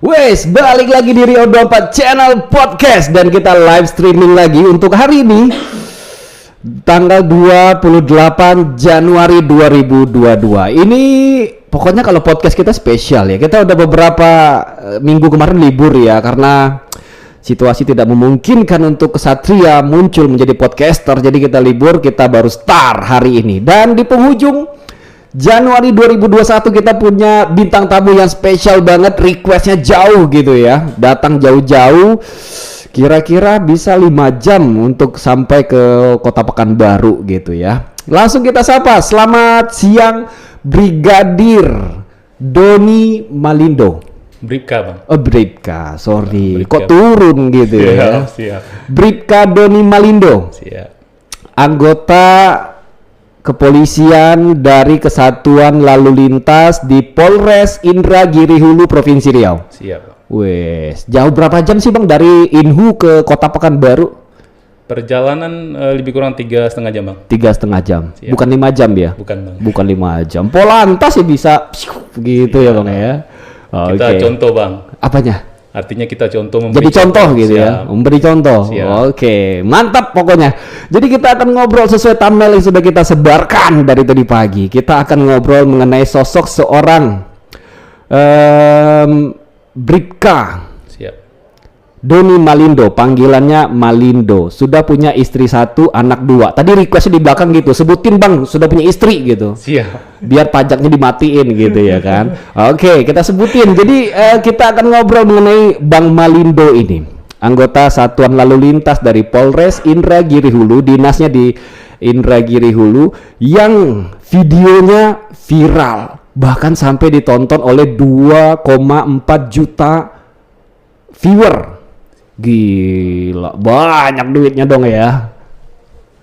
Wes, balik lagi di Rio 24 Channel Podcast dan kita live streaming lagi untuk hari ini tanggal 28 Januari 2022. Ini pokoknya kalau podcast kita spesial ya. Kita udah beberapa minggu kemarin libur ya karena situasi tidak memungkinkan untuk Kesatria muncul menjadi podcaster. Jadi kita libur, kita baru start hari ini. Dan di penghujung Januari 2021 kita punya bintang tamu yang spesial banget, requestnya jauh gitu ya, datang jauh-jauh, kira-kira bisa 5 jam untuk sampai ke Kota Pekanbaru gitu ya. Langsung kita sapa, selamat siang Brigadir Doni Malindo. Bribka bang. Oh Bribka, sorry, Bribka. kok turun gitu ya. Siap. Bribka Doni Malindo, Siap. anggota kepolisian dari Kesatuan Lalu Lintas di Polres Indragiri Hulu Provinsi Riau. Siap. Wes, jauh berapa jam sih bang dari Inhu ke Kota Pekanbaru? Perjalanan lebih kurang 3,5 jam bang. 3,5 jam, Siap. bukan 5 jam ya? Bukan bang. Bukan 5 jam. Polantas ya bisa gitu ya bang ya. Kita Oke. contoh bang. Apanya? Artinya kita contoh Jadi contoh gitu ya, Siap. memberi contoh. Siap. Oke, mantap pokoknya. Jadi kita akan ngobrol sesuai thumbnail yang sudah kita sebarkan dari tadi pagi. Kita akan ngobrol mengenai sosok seorang Bribka Siap. Doni Malindo, panggilannya Malindo. Sudah punya istri 1, anak 2. Tadi requestnya di belakang gitu, sebutin bang, sudah punya istri gitu. Siap. Biar pajaknya dimatiin gitu ya kan. Oke, kita sebutin. Jadi kita akan ngobrol mengenai Bang Malindo ini, anggota Satuan Lalu Lintas dari Polres Indragiri Hulu, dinasnya di Indragiri Hulu, yang videonya viral bahkan sampai ditonton oleh 2,4 juta viewer. Gila, banyak duitnya dong ya.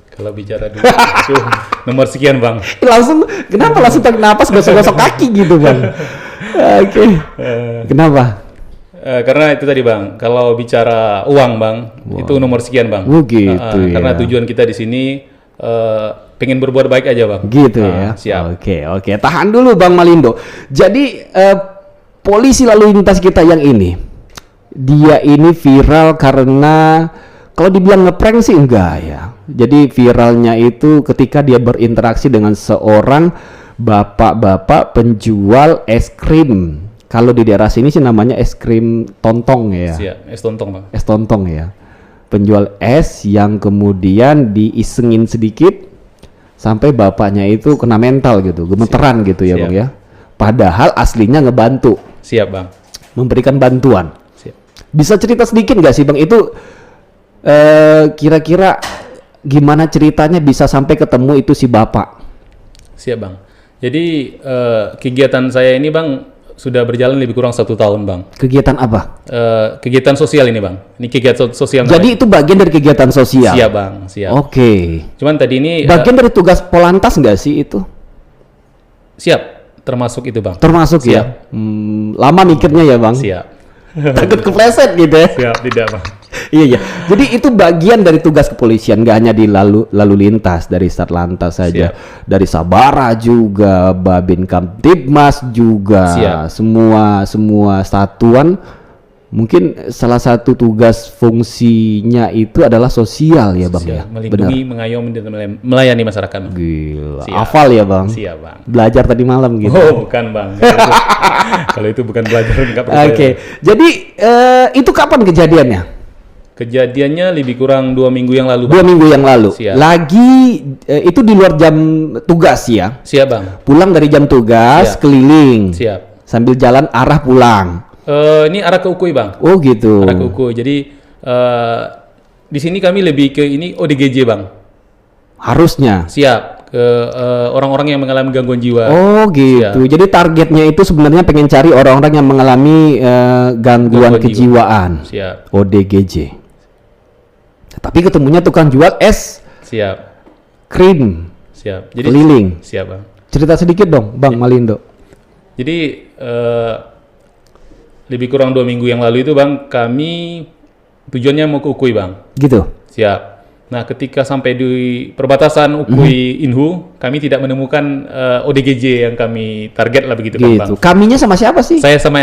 Kalau bicara dulu itu nomor sekian bang. Kenapa langsung tarik napas gosok-gosok kaki gitu bang? Oke. Kenapa? Karena itu tadi bang. Kalau bicara uang bang, itu nomor sekian bang. Oh gitu ya. Karena tujuan kita di sini pengen berbuat baik aja bang. Gitu ya. Siap. Oke. Tahan dulu bang Malindo. Jadi polisi lalu lintas kita yang ini, dia ini viral karena kalau dibilang ngeprank sih enggak ya. Jadi viralnya itu ketika dia berinteraksi dengan seorang bapak-bapak penjual es krim. Kalau di daerah sini sih namanya es krim tontong ya. Siap. Es tontong bang. Es tontong ya. Penjual es yang kemudian diisengin sedikit sampai bapaknya itu kena mental gitu, gemeteran gitu ya Siap. bang ya. Padahal aslinya ngebantu, Siap bang. memberikan bantuan. Siap. Bisa cerita sedikit nggak sih bang itu kira-kira gimana ceritanya bisa sampai ketemu itu si bapak? Siap bang. Jadi kegiatan saya ini bang sudah berjalan lebih kurang 1 tahun bang. Kegiatan apa? Kegiatan sosial ini bang. Ini kegiatan sosial. Jadi itu bagian dari kegiatan sosial? Siap bang. Siap. Oke. Cuman tadi ini Bagian dari tugas Polantas nggak sih itu? siap. Termasuk itu bang. Termasuk Siap. ya? Lama mikirnya ya bang? Siap. Takut kepleset gitu ya? Siap. Tidak bang. Iya. Jadi itu bagian dari tugas kepolisian, nggak hanya di lalu lintas, dari Satlantas saja, dari Sabara juga, Babin Kamtibmas juga, Siap. semua satuan. Mungkin salah satu tugas fungsinya itu adalah sosial ya bang ya. Siap. Melindungi, mengayomi, dan melayani masyarakat. Bang. Gila. Siap. Hafal ya bang. Siap bang. Belajar tadi malam gitu. Oh bukan bang. Kalau itu bukan belajar nggak perlu. Oke. Jadi itu kapan kejadiannya? Kejadiannya lebih kurang 2 minggu yang lalu. 2 minggu yang lalu. Siap. Lagi itu di luar jam tugas ya. Siap bang. Pulang dari jam tugas, Siap. keliling. Siap. Sambil jalan arah pulang. Ini arah ke Ukui bang. Oh gitu. Arah ke Ukui. Jadi di sini kami lebih ke ini ODGJ bang. Harusnya. Siap. Ke orang-orang yang mengalami gangguan jiwa. Oh gitu. Siap. Jadi targetnya itu sebenarnya pengen cari orang-orang yang mengalami gangguan Gangguan kejiwaan. Siap. ODGJ. Tapi ketemunya tukang jual es Siap. krim Siap. Jadi keliling. siap bang. Cerita sedikit dong, Bang Malindo. Jadi lebih kurang 2 minggu yang lalu itu bang, kami tujuannya mau ke Ukui bang. Gitu. Siap. Nah, ketika sampai di perbatasan Ukui Inhu, kami tidak menemukan ODGJ yang kami target lah begitu kan, Bang. Gitu. Kaminya sama siapa sih? Saya sama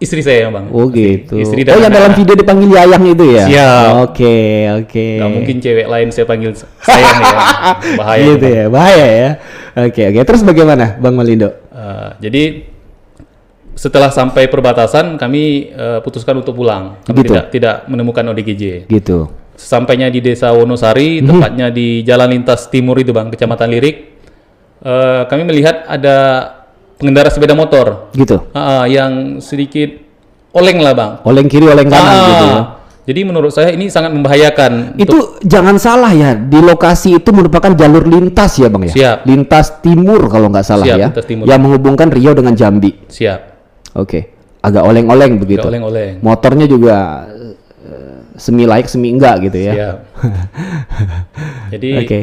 istri saya bang. Oh gitu. Istri Oh dan yang dalam anak. video dipanggil Yayang itu ya? Siap. Oke, oke. Nggak mungkin cewek lain saya panggil sayang ya. Bahaya. Gitu Bang. ya, bahaya ya. Oke, oke. Terus bagaimana Bang Malindo? Jadi setelah sampai perbatasan kami putuskan untuk pulang. Kami Gitu. tidak menemukan ODGJ. Gitu. Sampainya di Desa Wonosari, tepatnya di Jalan Lintas Timur itu bang, Kecamatan Lirik, kami melihat ada pengendara sepeda motor Gitu. yang sedikit oleng lah bang. Oleng kiri, oleng kanan gitu ya. Jadi menurut saya ini sangat membahayakan. Itu jangan salah ya, di lokasi itu merupakan jalur lintas ya Bang ya? Siap. Lintas timur kalau nggak salah Siap, ya. lintas timur. Yang menghubungkan Riau dengan Jambi. Siap. Oke. Agak oleng-oleng begitu. Agak oleng-oleng. Motornya juga semi laik semi enggak gitu ya. Siap. Jadi Oke.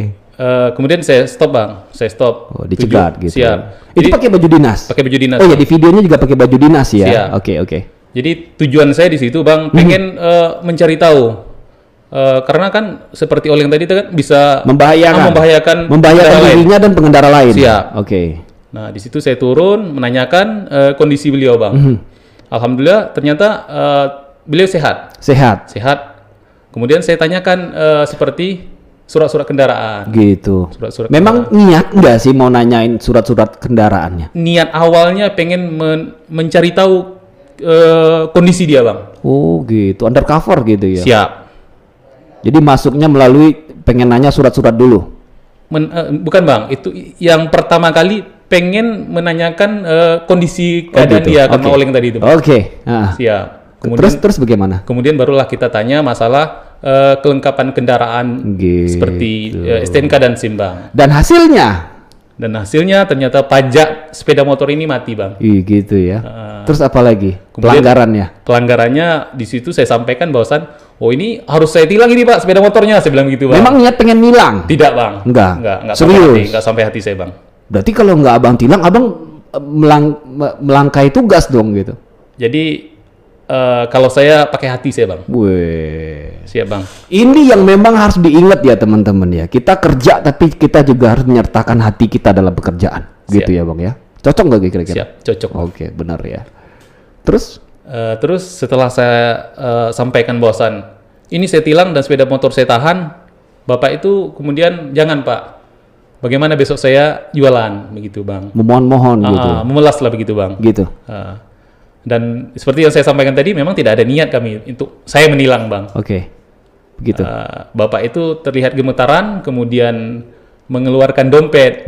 kemudian saya stop bang, saya stop. Oh, dicegat gitu. Siap. Ya. Itu Jadi, pakai baju dinas. pakai baju dinas. Oh ya, Bang. di videonya juga pakai baju dinas ya. Siap. Oke, oke. Jadi tujuan saya di situ bang, pengen mencari tahu. Karena kan seperti oleng tadi itu kan bisa Membahayakan. membahayakan Membahayakan pengendara lain. dirinya dan pengendara lain. Siap. Oke. Nah di situ saya turun menanyakan kondisi beliau bang. Alhamdulillah ternyata beliau sehat, Sehat. sehat. Kemudian saya tanyakan seperti surat-surat kendaraan. Gitu. Surat-surat Memang niat nggak sih mau nanyain surat-surat kendaraannya? niat awalnya pengen mencari tahu kondisi dia bang. Oh gitu, undercover gitu ya. Siap. Jadi masuknya melalui pengen nanya surat-surat dulu. Bukan bang, itu yang pertama kali pengen menanyakan kondisi keadaan gitu. dia karena Oke. oleng tadi itu. Bang. Oke. Nah. Siap. Kemudian Terus bagaimana? kemudian barulah kita tanya masalah kelengkapan kendaraan Gitu. seperti STNK dan SIM bang. Dan hasilnya? Dan hasilnya ternyata pajak sepeda motor ini mati bang. Ih gitu ya. Terus apa lagi? Kemudian- Pelanggarannya? Pelanggarannya di situ saya sampaikan bahwasan, oh ini harus saya tilang ini pak sepeda motornya, saya bilang gitu bang. Memang niat pengen nilang? Tidak bang. Enggak? Enggak Serius? sampai hati, enggak sampai hati saya bang. Berarti kalau nggak abang tilang, abang melangkai tugas dong gitu. Jadi kalau saya pakai hati saya bang. Weh. Siap bang. Ini yang memang harus diingat ya teman-teman ya. Kita kerja tapi kita juga harus menyertakan hati kita dalam pekerjaan. Gitu Siap. ya bang ya. Cocok nggak kira-kira? Siap, cocok. Bang. Oke, benar ya. Terus? Terus setelah saya sampaikan bahwasan ini saya tilang dan sepeda motor saya tahan, bapak itu kemudian jangan pak. Bagaimana besok saya jualan begitu bang? Memohon-mohon gitu. Memelas lah begitu bang. Gitu. Dan seperti yang saya sampaikan tadi, memang tidak ada niat kami untuk saya menilang bang. Oke. Begitu. Bapak itu terlihat gemetaran, kemudian mengeluarkan dompet.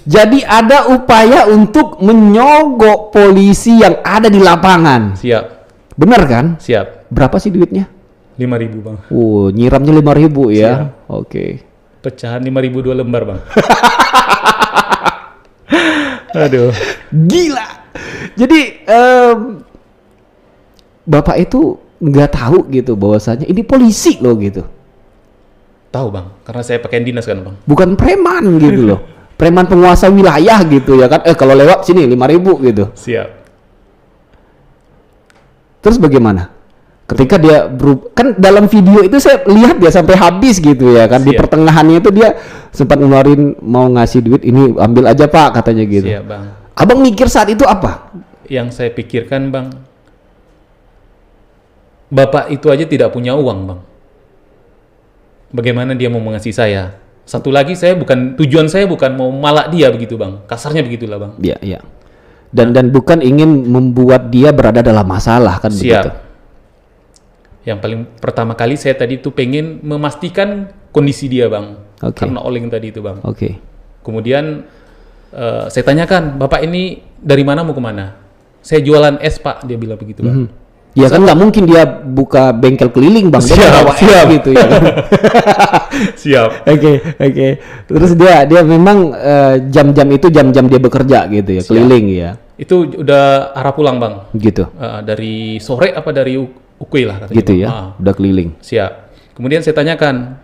Jadi ada upaya untuk menyogok polisi yang ada di lapangan. Siap, Benar kan? siap. Berapa sih duitnya? 5.000 bang. Oh, nyiramnya 5.000 ya. Oke. Pecahan 5.000 2 lembar bang. Aduh. Gila. Jadi Bapak itu nggak tahu gitu bahwasanya ini polisi loh gitu. Tahu bang, karena saya pakai dinas kan bang. Bukan preman gitu loh. Preman penguasa wilayah gitu ya kan. Kalau lewat sini 5.000 gitu. Siap. Terus bagaimana? Ketika dia kan dalam video itu saya lihat dia sampai habis gitu ya kan. Di Siap. pertengahannya itu dia sempat ngeluarin mau ngasih duit, ini ambil aja Pak katanya gitu. Siap bang. Abang mikir saat itu apa? Yang saya pikirkan bang, bapak itu aja tidak punya uang bang. Bagaimana dia mau mengasihi saya? Satu lagi tujuan saya bukan mau malak dia begitu bang. Kasarnya begitulah bang. Iya, iya. Dan bukan ingin membuat dia berada dalam masalah kan Siap. begitu. Yang paling pertama kali saya tadi itu pengen memastikan kondisi dia bang. Oke. Karena oleng tadi itu bang. Oke. Kemudian saya tanyakan, bapak ini dari mana mau kemana? Saya jualan es pak, dia bilang begitu bang. Ya kan nggak mungkin dia buka bengkel keliling bang, dia bawa es gitu ya. Siap. Oke. Terus dia memang jam-jam itu jam-jam dia bekerja gitu ya, keliling ya. Itu udah arah pulang bang. Gitu. Dari sore apa dari Ukui lah katanya. Gitu Bang. ya. Udah keliling. Siap. Kemudian saya tanyakan,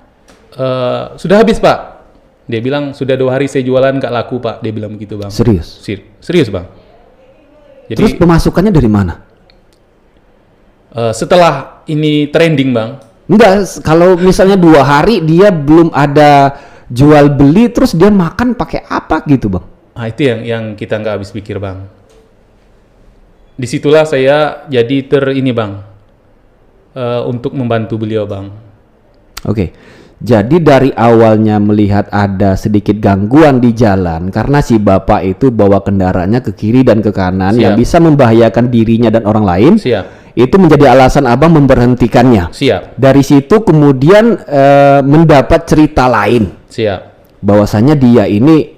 sudah habis pak? Dia bilang sudah 2 hari saya jualan nggak laku pak. Dia bilang begitu bang. Serius. Serius bang. Jadi Terus pemasukannya dari mana? setelah ini trending bang, Enggak, kalau misalnya 2 hari dia belum ada jual beli, terus dia makan pakai apa gitu bang? itu yang kita nggak habis pikir bang. disitulah saya jadi ini bang, untuk membantu beliau bang. Oke. Jadi dari awalnya melihat ada sedikit gangguan di jalan karena si bapak itu bawa kendaraannya ke kiri dan ke kanan yang bisa membahayakan dirinya dan orang lain. Siap. Itu menjadi alasan abang memberhentikannya. Siap. Dari situ kemudian mendapat cerita lain. Siap. Bahwasanya dia ini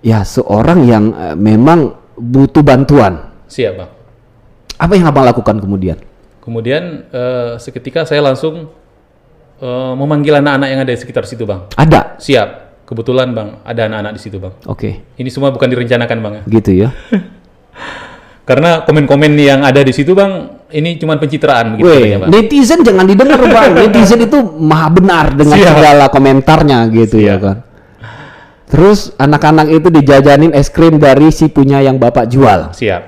ya seorang yang memang butuh bantuan. Siap bang. Apa yang abang lakukan kemudian? Kemudian seketika saya langsung memanggil anak-anak yang ada di sekitar situ bang. Ada? Siap. Kebetulan bang, ada anak-anak di situ bang. Oke. Ini semua bukan direncanakan bang ya. Gitu ya. Karena komen-komen yang ada di situ bang, ini cuma pencitraan begitu Weh, bang. netizen jangan didengar bang. Netizen itu maha benar dengan segala komentarnya gitu ya kan. Terus anak-anak itu dijajanin es krim dari si punya yang bapak jual. Siap.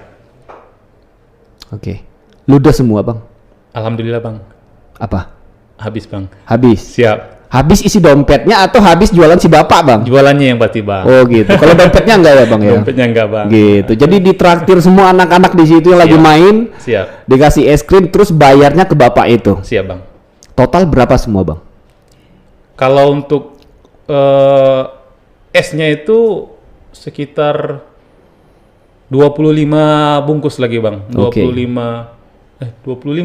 Oke. Ludes semua bang. Alhamdulillah bang. Apa? Habis bang. Habis. Siap. Habis isi dompetnya atau habis jualan si bapak bang? Jualannya yang pasti bang. Oh gitu. Kalau dompetnya enggak ya bang ya? Dompetnya enggak bang. Gitu. Jadi ditraktir semua anak-anak di situ yang lagi main. Siap. Dikasih es krim terus bayarnya ke bapak itu. Siap bang. Total berapa semua bang? Kalau untuk esnya itu sekitar 25 bungkus lagi bang. 25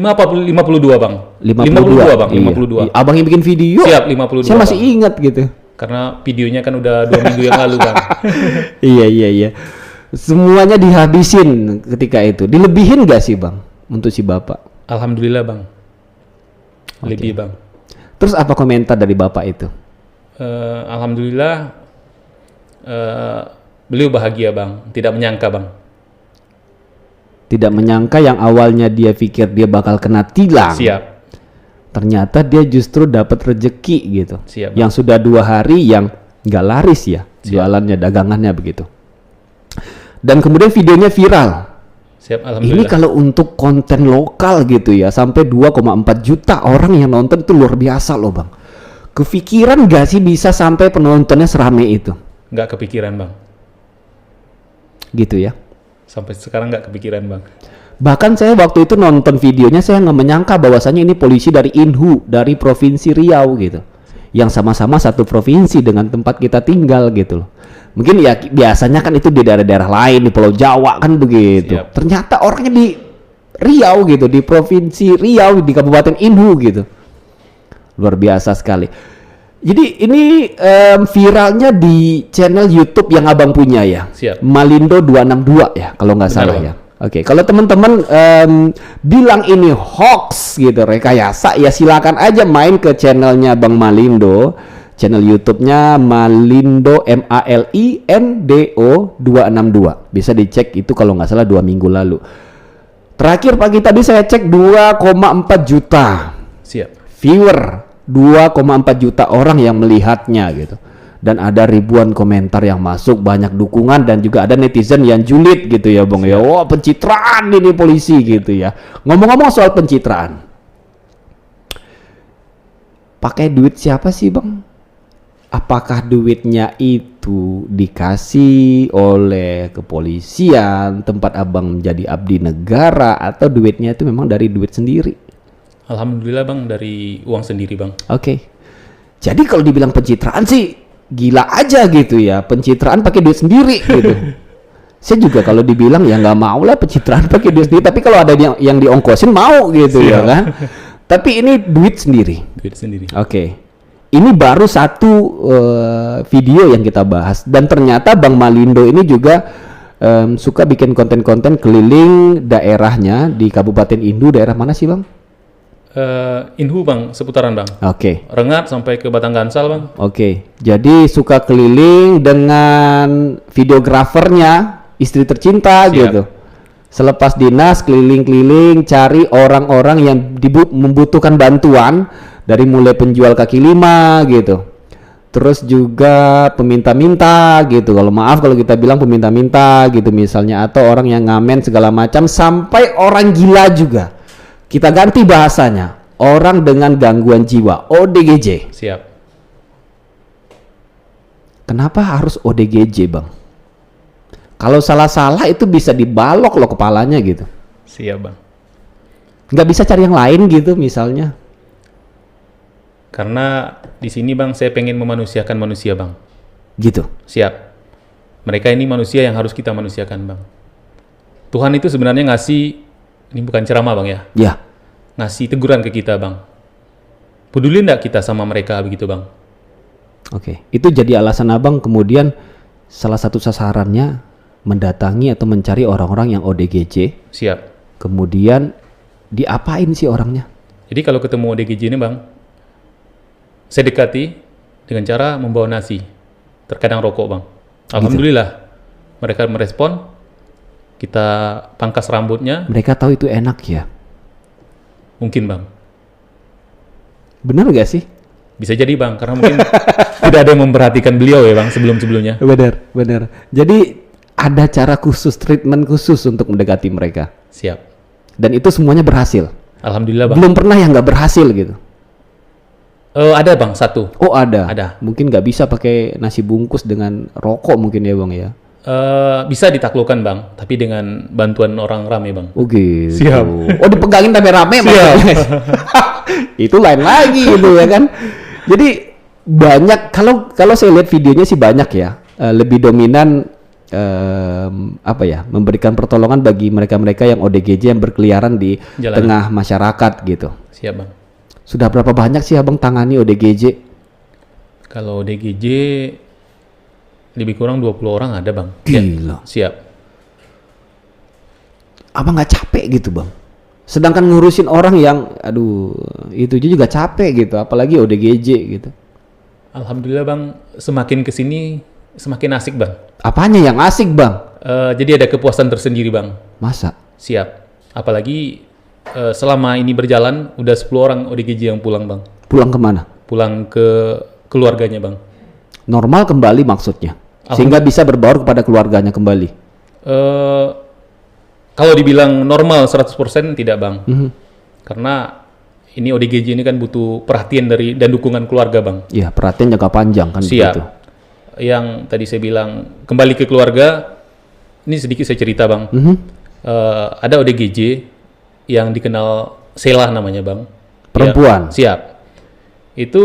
apa 52 bang? 52 bang. Iya. 52. Abang yang bikin video. Siap 52. Saya masih bang. ingat gitu. Karena videonya kan udah 2 minggu yang lalu bang. Iya. Semuanya dihabisin ketika itu. Dilebihin gak sih bang untuk si bapak? Alhamdulillah bang. Lebih bang. Terus apa komentar dari bapak itu? Alhamdulillah beliau bahagia bang. Tidak menyangka bang. Tidak menyangka yang awalnya dia pikir dia bakal kena tilang. Siap. Ternyata dia justru dapat rejeki gitu. Siap. Yang sudah 2 hari yang nggak laris ya. Jualannya, dagangannya begitu. Dan kemudian videonya viral. Siap, alhamdulillah. Ini kalau untuk konten lokal gitu ya, sampai 2,4 juta orang yang nonton itu luar biasa loh bang. Kepikiran gak sih bisa sampai penontonnya serame itu? Nggak kepikiran bang. Gitu ya. Sampai sekarang nggak kepikiran bang. Bahkan saya waktu itu nonton videonya, saya nggak menyangka bahwasannya ini polisi dari Inhu, dari Provinsi Riau gitu. Yang sama-sama satu provinsi dengan tempat kita tinggal gitu loh. Mungkin ya biasanya kan itu di daerah-daerah lain, di Pulau Jawa kan begitu. Siap. Ternyata orangnya di Riau gitu, di Provinsi Riau, di Kabupaten Inhu gitu. Luar biasa sekali. Jadi ini viralnya di channel YouTube yang abang punya ya. Siap. Malindo 262 ya kalau nggak salah bang. ya. Oke, kalau teman-teman bilang ini hoax gitu, rekayasa, ya silakan aja main ke channelnya Bang Malindo, channel YouTube-nya Malindo MALINDO 262. Bisa dicek itu kalau nggak salah 2 minggu lalu. Terakhir pagi tadi saya cek 2,4 juta Siap. viewer, 2,4 juta orang yang melihatnya gitu. Dan ada ribuan komentar yang masuk, banyak dukungan, dan juga ada netizen yang julid gitu ya bang ya. Wah, pencitraan ini polisi gitu ya. Ngomong-ngomong soal pencitraan, pakai duit siapa sih bang? Apakah duitnya itu dikasih oleh kepolisian, tempat abang menjadi abdi negara, atau duitnya itu memang dari duit sendiri? Alhamdulillah bang, dari uang sendiri bang. Oke. Jadi kalau dibilang pencitraan sih gila aja gitu ya, pencitraan pakai duit sendiri gitu. Saya juga kalau dibilang ya nggak mau lah pencitraan pakai duit sendiri, tapi kalau ada yang diongkosin mau gitu. Siap. Ya kan. Tapi ini duit sendiri. Duit sendiri. Oke. Ini baru satu video yang kita bahas, dan ternyata Bang Malindo ini juga suka bikin konten-konten keliling daerahnya di Kabupaten Indu. Daerah mana sih bang? Inhu bang, seputaran bang. Oke. Rengat sampai ke Batang Gansal bang. Oke. Jadi suka keliling dengan videografernya, istri tercinta. Siap. Gitu. Selepas dinas keliling-keliling cari orang-orang yang membutuhkan bantuan, dari mulai penjual kaki lima gitu. Terus juga peminta-minta gitu. Kalau maaf kalau kita bilang peminta-minta gitu misalnya, atau orang yang ngamen segala macam, sampai orang gila juga. Kita ganti bahasanya, orang dengan gangguan jiwa, ODGJ. Siap. Kenapa harus ODGJ bang? Kalau salah-salah itu bisa dibalok loh kepalanya gitu. Siap bang. Nggak bisa cari yang lain gitu misalnya? Karena di sini bang, saya pengen memanusiakan manusia bang. Gitu. Siap. Mereka ini manusia yang harus kita manusiakan bang. Tuhan itu sebenarnya ngasih, ini bukan ceramah bang ya, Ya. ngasih teguran ke kita bang. Peduli nggak kita sama mereka begitu bang? Oke. Itu jadi alasan abang kemudian salah satu sasarannya mendatangi atau mencari orang-orang yang ODGJ. Siap. Kemudian diapain sih orangnya? Jadi kalau ketemu ODGJ ini bang, saya dekati dengan cara membawa nasi, terkadang rokok bang. Alhamdulillah mereka merespon, kita pangkas rambutnya, Mereka tahu itu enak ya? mungkin bang. Benar gak sih? Bisa jadi bang, karena mungkin tidak ada yang memperhatikan beliau ya bang sebelum-sebelumnya. Benar. Jadi ada cara khusus, treatment khusus untuk mendekati mereka. Siap. Dan itu semuanya berhasil. Alhamdulillah bang. Belum pernah yang nggak berhasil gitu. Ada bang, satu. Oh ada. Ada. Mungkin nggak bisa pakai nasi bungkus dengan rokok mungkin ya bang ya. Bisa ditaklukkan bang, tapi dengan bantuan orang rame bang. Oh gitu. Siap. Oh dipegangin rame-rame Siap. maksudnya. Itu lain lagi itu ya kan. Jadi banyak kalau saya lihat videonya sih banyak ya. Lebih dominan memberikan pertolongan bagi mereka-mereka yang ODGJ yang berkeliaran di Jalanan. tengah masyarakat gitu. Siap bang. Sudah berapa banyak sih abang tangani ODGJ? Kalau DGJ lebih kurang 20 orang ada bang. Gila. Siap. Abang nggak capek gitu bang? Sedangkan ngurusin orang yang, aduh, itu juga capek gitu, apalagi ODGJ gitu. Alhamdulillah bang, semakin kesini semakin asik bang. Apanya yang asik bang? Jadi ada kepuasan tersendiri bang. Masa? Siap. Apalagi selama ini berjalan udah 10 orang ODGJ yang pulang bang. Pulang kemana? Pulang ke keluarganya bang. Normal kembali maksudnya? Sehingga bisa berbaur kepada keluarganya kembali? Kalau dibilang normal 100% tidak bang. Mhm. Karena ini ODGJ ini kan butuh perhatian dari dan dukungan keluarga bang. Iya, perhatian jangka panjang kan Siap. begitu. Yang tadi saya bilang kembali ke keluarga, ini sedikit saya cerita bang. Mhm. Ada ODGJ yang dikenal Sela namanya bang. Perempuan? Ya, siap. Itu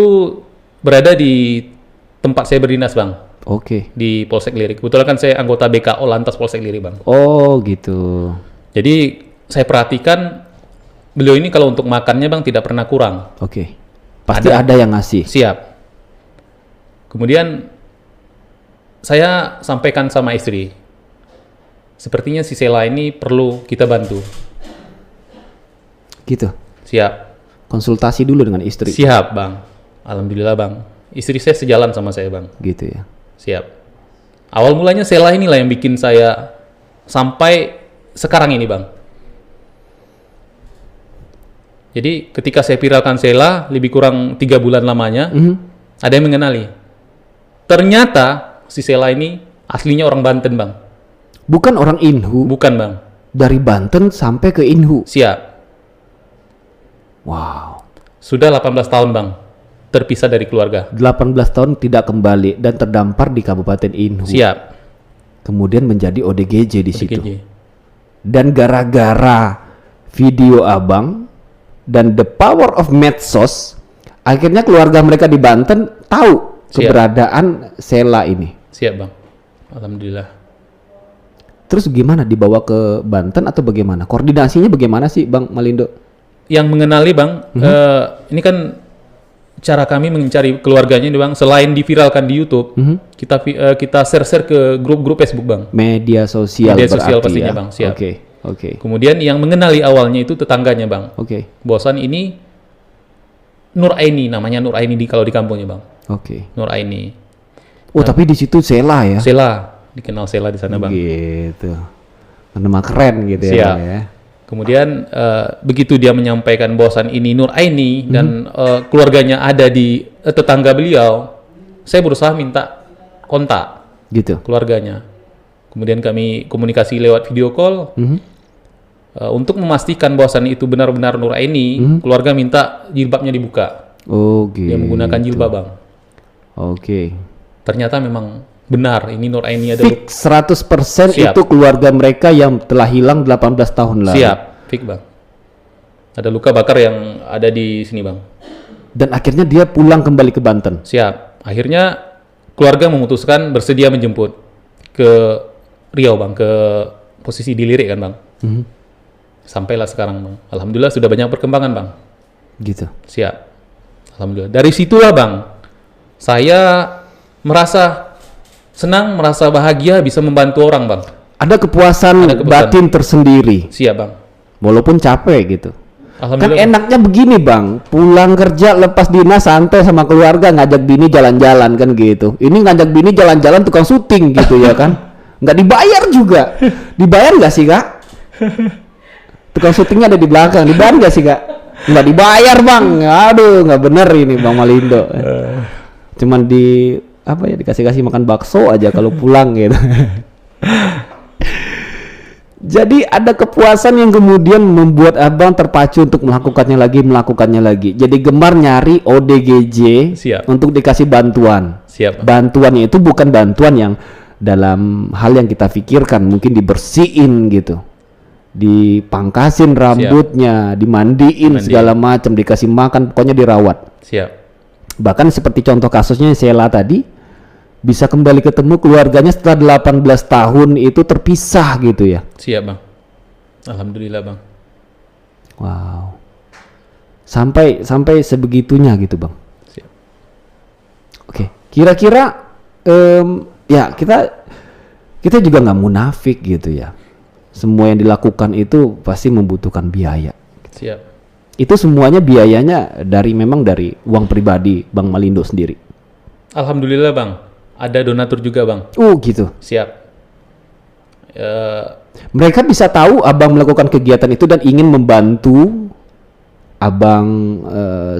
berada di tempat saya berdinas bang, Oke. di Polsek Lirik. Kebetulan kan saya anggota BKO Lantas Polsek Lirik bang. Oh gitu. Jadi saya perhatikan beliau ini kalau untuk makannya bang tidak pernah kurang. Oke. Pasti ada yang ngasih. Siap. Kemudian saya sampaikan sama istri, sepertinya si Sela ini perlu kita bantu. Gitu. Siap. Konsultasi dulu dengan istri. Siap bang. Alhamdulillah bang. Istri saya sejalan sama saya bang. Gitu ya. Siap. Awal mulanya Sela inilah yang bikin saya sampai sekarang ini bang. Jadi ketika saya viralkan Sela lebih kurang 3 bulan lamanya, ada yang mengenali. Ternyata si Sela ini aslinya orang Banten bang. Bukan orang Inhu. Bukan bang. Dari Banten sampai ke Inhu. Siap. Wow. Sudah 18 tahun bang. Terpisah dari keluarga. 18 tahun tidak kembali dan terdampar di Kabupaten Inhu. Siap. Kemudian menjadi ODGJ di situ. ODGJ. Dan gara-gara video abang dan the power of medsos, akhirnya keluarga mereka di Banten tahu Siap. keberadaan Sela ini. Siap bang. Alhamdulillah. Terus gimana, dibawa ke Banten atau bagaimana? Koordinasinya bagaimana sih Bang Malindo? Yang mengenali bang, ini kan cara kami mencari keluarganya nih bang. Selain diviralkan di YouTube, kita share ke grup-grup Facebook bang. Media sosial Media sosial berarti pastinya ya? bang. Siap. Oke. Kemudian yang mengenali awalnya itu tetangganya bang. Oke. Bosan ini Nur Aini, namanya Nur Aini kalau di kampungnya bang. Oke. Nur Aini. Oh, tapi di situ Sela ya? Sela, dikenal Sela di sana bang. Gitu. Nama keren gitu ya, Siap. Bang, ya. Kemudian begitu dia menyampaikan bahwasan ini Nur Aini dan keluarganya ada di tetangga beliau, saya berusaha minta kontak Gitu. keluarganya. Kemudian kami komunikasi lewat video call untuk memastikan bahwasan itu benar-benar Nur Aini. Keluarga minta jilbabnya dibuka. Oh, gitu. Dia menggunakan jilbab bang. Oke. Ternyata memang benar ini Nur Aini ada. Fix 100% Siap. itu keluarga mereka yang telah hilang 18 tahun lalu. Siap. Fik bang. Ada luka bakar yang ada di sini bang. Dan akhirnya dia pulang kembali ke Banten. Siap. Akhirnya keluarga memutuskan bersedia menjemput ke Riau bang, ke posisi di Lirik kan bang. Sampailah sekarang bang. Alhamdulillah sudah banyak perkembangan bang. Gitu. Siap. Alhamdulillah. Dari situlah bang, saya merasa senang, merasa bahagia bisa membantu orang bang. Ada kepuasan batin tersendiri. Siap bang. Walaupun capek gitu. Kan Alhamdulillah. enaknya begini bang, pulang kerja lepas dinas santai sama keluarga, ngajak bini jalan-jalan kan gitu. Ini ngajak bini jalan-jalan tukang syuting gitu ya kan. Nggak dibayar juga. Dibayar nggak sih kak? Tukang syutingnya ada di belakang, dibayar nggak sih kak? Nggak dibayar bang. Aduh nggak bener ini bang Malindo. Cuman dikasih makan bakso aja kalau pulang gitu. Jadi ada kepuasan yang kemudian membuat abang terpacu untuk melakukannya lagi. Jadi gemar nyari ODGJ Siap. untuk dikasih bantuan. Siap. Bantuannya itu bukan bantuan yang dalam hal yang kita pikirkan, mungkin dibersihin gitu, dipangkasin rambutnya, dimandiin segala macam, dikasih makan, pokoknya dirawat. Siap. Bahkan seperti contoh kasusnya Sheila tadi, bisa kembali ketemu keluarganya setelah 18 tahun itu terpisah gitu ya. Siap bang. Alhamdulillah bang. Wow. Sampai sebegitunya gitu bang. Siap. Oke. Kira-kira ya kita juga nggak munafik gitu ya. Semua yang dilakukan itu pasti membutuhkan biaya. Siap. Itu semuanya biayanya memang dari uang pribadi Bang Malindo sendiri. Alhamdulillah bang. Ada donatur juga bang. Gitu. Siap. Mereka bisa tahu abang melakukan kegiatan itu dan ingin membantu abang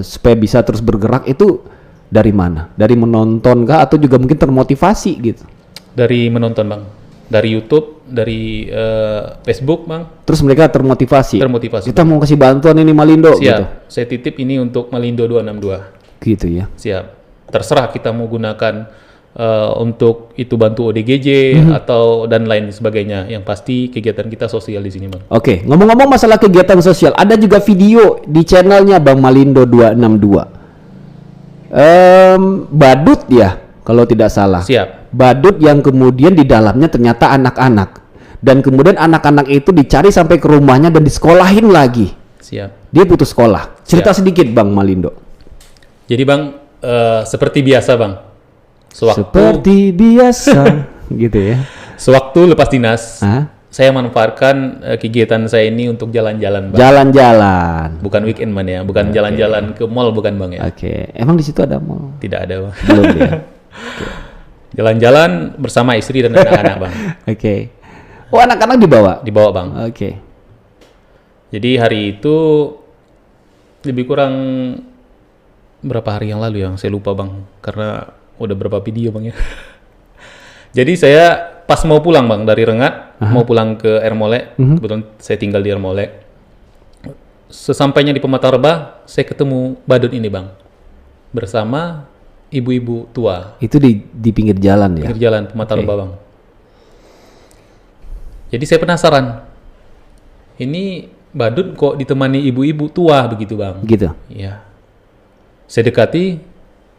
supaya bisa terus bergerak itu dari mana? Dari menonton kah atau juga mungkin termotivasi gitu? Dari menonton bang. Dari YouTube, dari Facebook bang. Terus mereka termotivasi. Kita mau kasih bantuan ini Malindo. Siap. Gitu. Saya titip ini untuk Malindo 262. Gitu ya. Siap. Terserah kita mau gunakan untuk itu bantu ODGJ atau dan lain sebagainya. Yang pasti kegiatan kita sosial di sini bang. Oke, ngomong-ngomong masalah kegiatan sosial, ada juga video di channelnya Bang Malindo 262. Badut ya, kalau tidak salah. Siap. Badut yang kemudian di dalamnya ternyata anak-anak. Dan kemudian anak-anak itu dicari sampai ke rumahnya dan disekolahin lagi. Siap. Dia putus sekolah. Cerita sedikit Bang Malindo. Jadi bang, seperti biasa bang. Seperti biasa gitu ya. Sewaktu lepas dinas, saya manfaatkan kegiatan saya ini untuk jalan-jalan bang. Jalan-jalan. Bukan weekend man ya, bukan jalan-jalan ke mall bukan bang ya. Oke. Emang di situ ada mall? Tidak ada bang. Belum ya. Jalan-jalan bersama istri dan anak-anak bang. Oke. Oh anak-anak dibawa? Dibawa bang. Oke. Jadi hari itu lebih kurang berapa hari yang lalu ya, saya lupa bang, karena udah berapa video bang ya. Jadi saya pas mau pulang bang dari Rengat, mau pulang ke Ermole, kebetulan saya tinggal di Ermole. Sesampainya di Pematang Rebah, saya ketemu badut ini bang, bersama ibu-ibu tua. Itu di pinggir jalan ya? Pinggir jalan Pematang Rebah bang. Jadi saya penasaran, ini badut kok ditemani ibu-ibu tua begitu bang? Gitu? Iya. Saya dekati,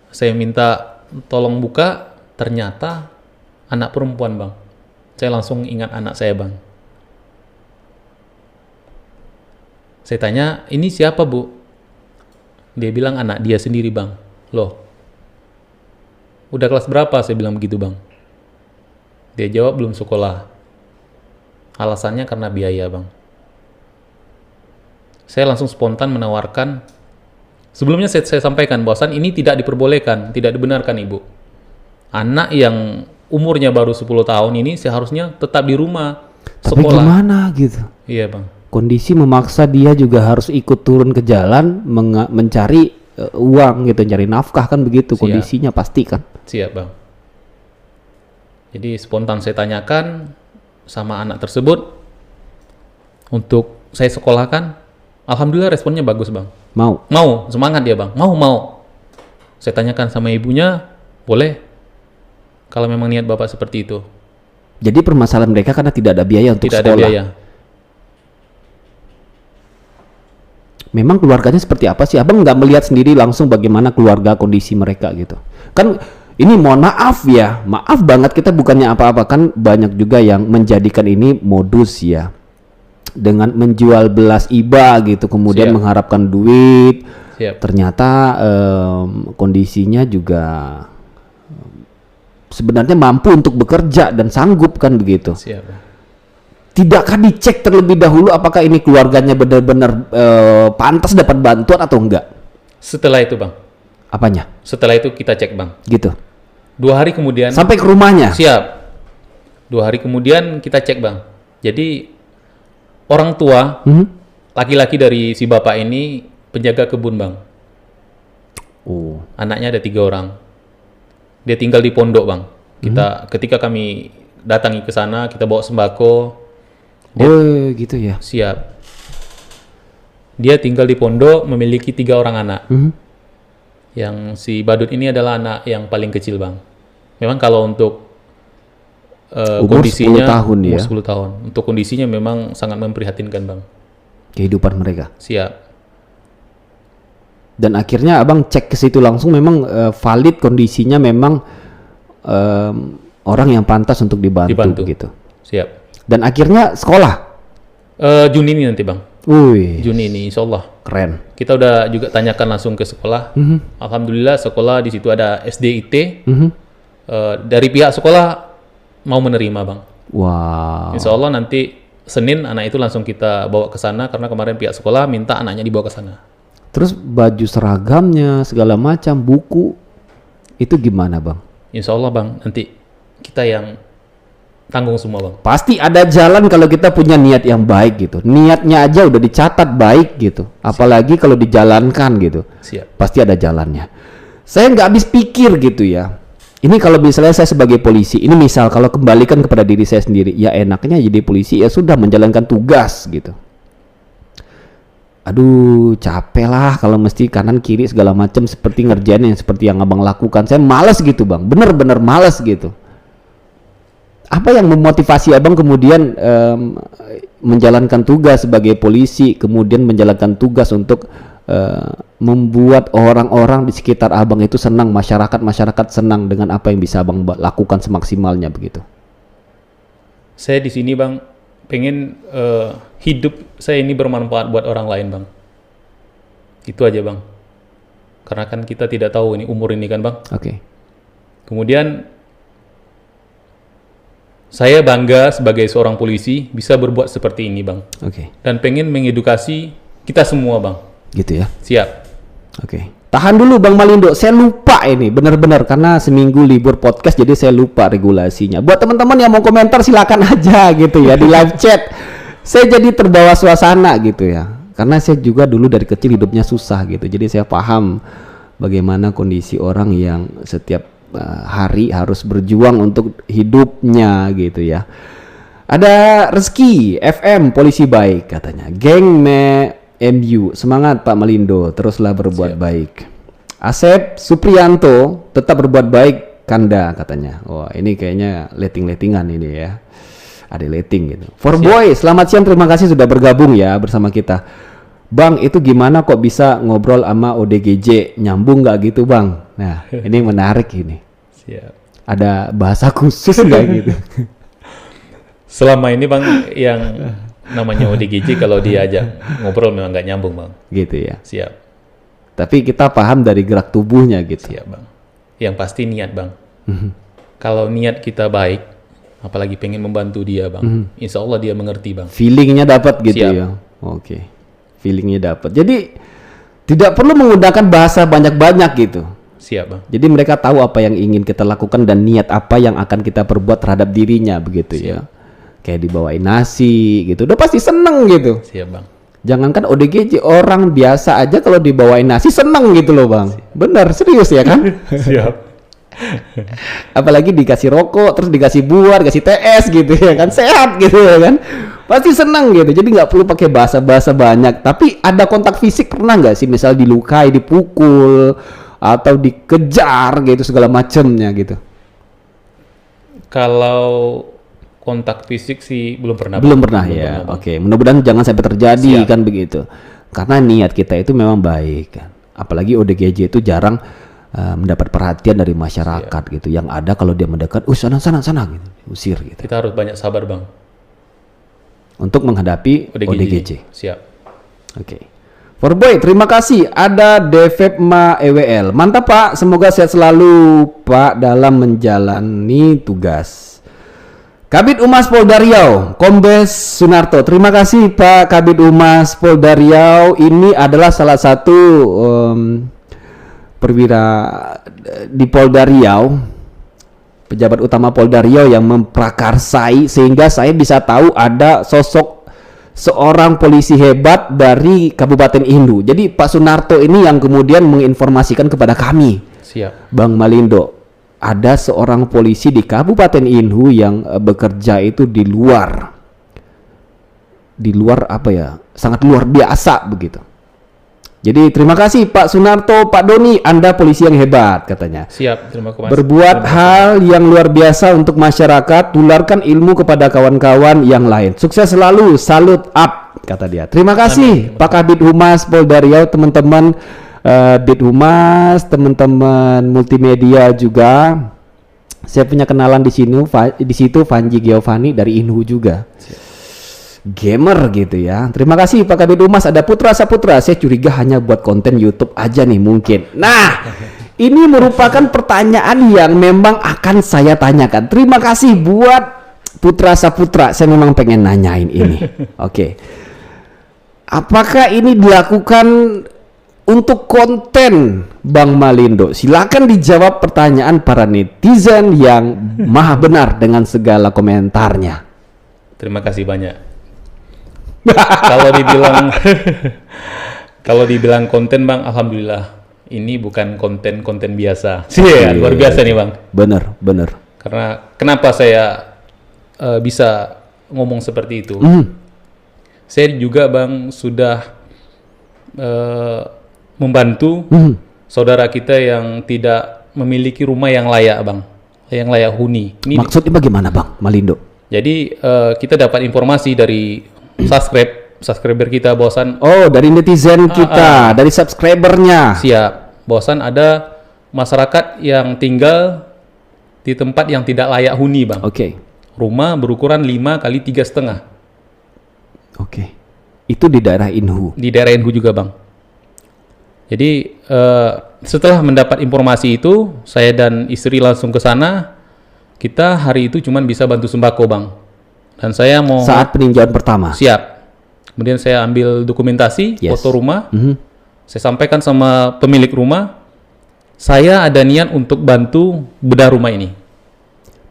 saya minta tolong buka, ternyata anak perempuan bang. Saya langsung ingat anak saya bang. Saya tanya, ini siapa bu? Dia bilang anak dia sendiri bang. Loh, udah kelas berapa? Saya bilang begitu bang. Dia jawab belum sekolah. Alasannya karena biaya bang. Saya langsung spontan menawarkan. Sebelumnya saya sampaikan bahwasan ini tidak diperbolehkan, tidak dibenarkan ibu. Anak yang umurnya baru 10 tahun ini seharusnya tetap di rumah, Tapi sekolah. gimana gitu? Iya bang. Kondisi memaksa dia juga harus ikut turun ke jalan mencari uang gitu, mencari nafkah kan begitu. Siap. Kondisinya pasti kan. Siap bang. Jadi spontan saya tanyakan sama anak tersebut untuk saya sekolahkan. Alhamdulillah responnya bagus bang. Mau? Mau, semangat dia bang. Mau. Saya tanyakan sama ibunya, boleh. Kalau memang niat bapak seperti itu. Jadi permasalahan mereka karena tidak ada biaya untuk Tidak sekolah. ada biaya. memang keluarganya seperti apa sih? Abang nggak melihat sendiri langsung bagaimana keluarga kondisi mereka gitu. Kan ini mohon maaf ya, maaf banget kita bukannya apa-apa, kan banyak juga yang menjadikan ini modus ya. Dengan menjual belas iba gitu, kemudian Siap. mengharapkan duit. Siap. Ternyata kondisinya juga sebenarnya mampu untuk bekerja dan sanggup kan begitu. Siap, Bang. Tidakkah dicek terlebih dahulu apakah ini keluarganya benar-benar pantas dapat bantuan atau enggak? Setelah itu, Bang. Apanya? Setelah itu kita cek, Bang. Gitu. 2 hari kemudian. Sampai ke rumahnya? Siap. 2 hari kemudian kita cek, Bang. Jadi orang tua laki-laki dari si bapak ini penjaga kebun, Bang. Oh. Anaknya ada 3 orang. Dia tinggal di pondok, Bang. Ketika kami datangi ke sana, kita bawa sembako. Oh, gitu ya. Siap. Dia tinggal di pondok, memiliki 3 orang anak. Yang si badut ini adalah anak yang paling kecil, Bang. Memang kalau untuk Umur kondisinya 10 tahun umur ya. 10 tahun. Untuk kondisinya memang sangat memprihatinkan, Bang. Kehidupan mereka. Siap. Dan akhirnya abang cek ke situ langsung, memang valid kondisinya, memang orang yang pantas untuk dibantu. Gitu. Siap. Dan akhirnya sekolah. Juni ini nanti, Bang. Wih, Juni ini, insya Allah. keren. Kita udah juga tanyakan langsung ke sekolah. Alhamdulillah sekolah di situ ada SDIT. Dari pihak sekolah mau menerima, Bang. Wow. Insya Allah nanti Senin anak itu langsung kita bawa ke sana karena kemarin pihak sekolah minta anaknya dibawa ke sana. Terus baju seragamnya segala macam, buku itu gimana, Bang? Insya Allah, Bang, nanti kita yang tanggung semua, Bang. Pasti ada jalan kalau kita punya niat yang baik gitu. Niatnya aja udah dicatat baik gitu. Apalagi kalau dijalankan gitu. Siap. Pasti ada jalannya. Saya nggak habis pikir gitu ya. Ini kalau misalnya saya sebagai polisi, ini misal kalau kembalikan kepada diri saya sendiri, ya enaknya jadi polisi ya sudah menjalankan tugas gitu. Aduh, capek lah kalau mesti kanan kiri segala macam seperti ngerjain yang seperti yang abang lakukan. Saya malas gitu, Bang. Bener-bener malas gitu. Apa yang memotivasi abang kemudian menjalankan tugas sebagai polisi, kemudian menjalankan tugas untuk membuat orang-orang di sekitar abang itu senang, masyarakat senang dengan apa yang bisa abang lakukan semaksimalnya begitu? Saya di sini, Bang, pengen hidup saya ini bermanfaat buat orang lain, Bang. Itu aja, Bang. Karena kan kita tidak tahu ini umur ini kan, Bang. Oke. Kemudian saya bangga sebagai seorang polisi bisa berbuat seperti ini, Bang. Oke. Dan pengen mengedukasi kita semua, Bang. Gitu ya. Siap. Oke. Tahan dulu Bang Malindo, saya lupa ini benar-benar karena seminggu libur podcast jadi saya lupa regulasinya. Buat teman-teman yang mau komentar silakan aja gitu ya di live chat. Saya jadi terbawa suasana gitu ya. Karena saya juga dulu dari kecil hidupnya susah gitu. Jadi saya paham bagaimana kondisi orang yang setiap hari harus berjuang untuk hidupnya gitu ya. Ada Reski FM polisi baik katanya. Geng MU semangat Pak Malindo, teruslah berbuat baik. Asep Supriyanto tetap berbuat baik Kanda katanya. Wah, ini kayaknya letting-lettingan ini ya. Ada letting gitu. For Boy, selamat siang, terima kasih sudah bergabung ya bersama kita. Bang, itu gimana kok bisa ngobrol sama ODGJ? Nyambung nggak gitu, Bang? Nah, ini menarik ini. Siap. Ada bahasa khusus nggak gitu? Selama ini, Bang, yang namanya ODGJ kalau diajak ngobrol memang nggak nyambung, Bang. Gitu ya. Siap. Tapi kita paham dari gerak tubuhnya gitu. Siap, Bang. Yang pasti niat, Bang. Kalau niat kita baik, apalagi pengen membantu dia, Bang. Insya Allah dia mengerti, Bang. Feelingnya dapat gitu. Siap. Ya. Oke. Feelingnya dapat. Jadi tidak perlu menggunakan bahasa banyak-banyak gitu. Siap, Bang. Jadi mereka tahu apa yang ingin kita lakukan dan niat apa yang akan kita perbuat terhadap dirinya begitu ya. Kayak dibawain nasi gitu, udah pasti seneng gitu. Siap, Bang. Jangankan ODGJ, orang biasa aja kalau dibawain nasi seneng gitu loh, Bang. Bener, serius ya kan? Siap. Apalagi dikasih rokok, terus dikasih buah, dikasih TS gitu ya kan, sehat gitu ya kan. Pasti seneng gitu, jadi nggak perlu pakai bahasa-bahasa banyak. Tapi ada kontak fisik pernah nggak sih, misal dilukai, dipukul, atau dikejar gitu segala macemnya gitu? Kalau kontak fisik sih belum pernah. Belum Bang. pernah Belum ya. pernah, Bang. Oke, mudah-mudahan jangan sampai terjadi Siap. kan begitu. karena niat kita itu memang baik kan. Apalagi ODGJ itu jarang mendapat perhatian dari masyarakat gitu. Yang ada kalau dia mendekat, sana gitu, usir gitu. Kita harus banyak sabar bang. Untuk menghadapi ODGJ. Siap. Oke. Forboy, terima kasih. Ada Devepma EWL. Mantap Pak, semoga sehat selalu Pak dalam menjalani tugas. Kabid Humas Polda Riau, Kombes Sunarto. Terima kasih Pak Kabid Humas Polda Riau. Ini adalah salah satu perwira di Polda Riau, pejabat utama Polda Riau yang memprakarsai sehingga saya bisa tahu ada sosok seorang polisi hebat dari Kabupaten Indu. Jadi Pak Sunarto ini yang kemudian menginformasikan kepada kami. Siap. Bang Malindo, ada seorang polisi di Kabupaten Indu yang bekerja itu di luar apa ya, sangat luar biasa begitu. Jadi terima kasih Pak Sunarto, Pak Doni, Anda polisi yang hebat katanya. Siap, terima kasih. Berbuat hal yang luar biasa untuk masyarakat, tularkan ilmu kepada kawan-kawan yang lain. Sukses selalu, salut up kata dia. Terima kasih Pak Kabid Humas Polda Riau, teman-teman Bid Humas, teman-teman multimedia juga. Saya punya kenalan di situ Vanji Giovanni dari Inhu juga. Gamer gitu ya. Terima kasih Pak Kabid Humas. Ada Putra Saputra. Saya curiga hanya buat konten YouTube aja nih mungkin. Nah, ini merupakan pertanyaan yang memang akan saya tanyakan. Terima kasih buat Putra Saputra. Saya memang pengen nanyain ini. Oke. Apakah ini dilakukan untuk konten Bang Malindo? Silakan dijawab pertanyaan para netizen yang maha benar dengan segala komentarnya. Terima kasih banyak. Kalau dibilang konten bang, alhamdulillah ini bukan konten biasa. Luar biasa nih bang. Bener. Karena kenapa saya bisa ngomong seperti itu? Saya juga bang sudah membantu saudara kita yang tidak memiliki rumah yang layak bang, yang layak huni. Ini maksudnya bagaimana bang Malindo? Jadi kita dapat informasi dari subscriber kita bahwasan dari netizen kita, dari subscribernya. Siap, bahwasan ada masyarakat yang tinggal di tempat yang tidak layak huni bang. Oke. Rumah berukuran 5 kali 3,5. Oke. Itu di daerah Inhu. Di daerah Inhu juga bang. Jadi setelah mendapat informasi itu, saya dan istri langsung ke sana. Kita hari itu cuma bisa bantu sembako bang. Dan saya mau saat peninjauan pertama. Siap. Kemudian saya ambil dokumentasi, foto rumah. Saya sampaikan sama pemilik rumah. Saya ada niat untuk bantu bedah rumah ini.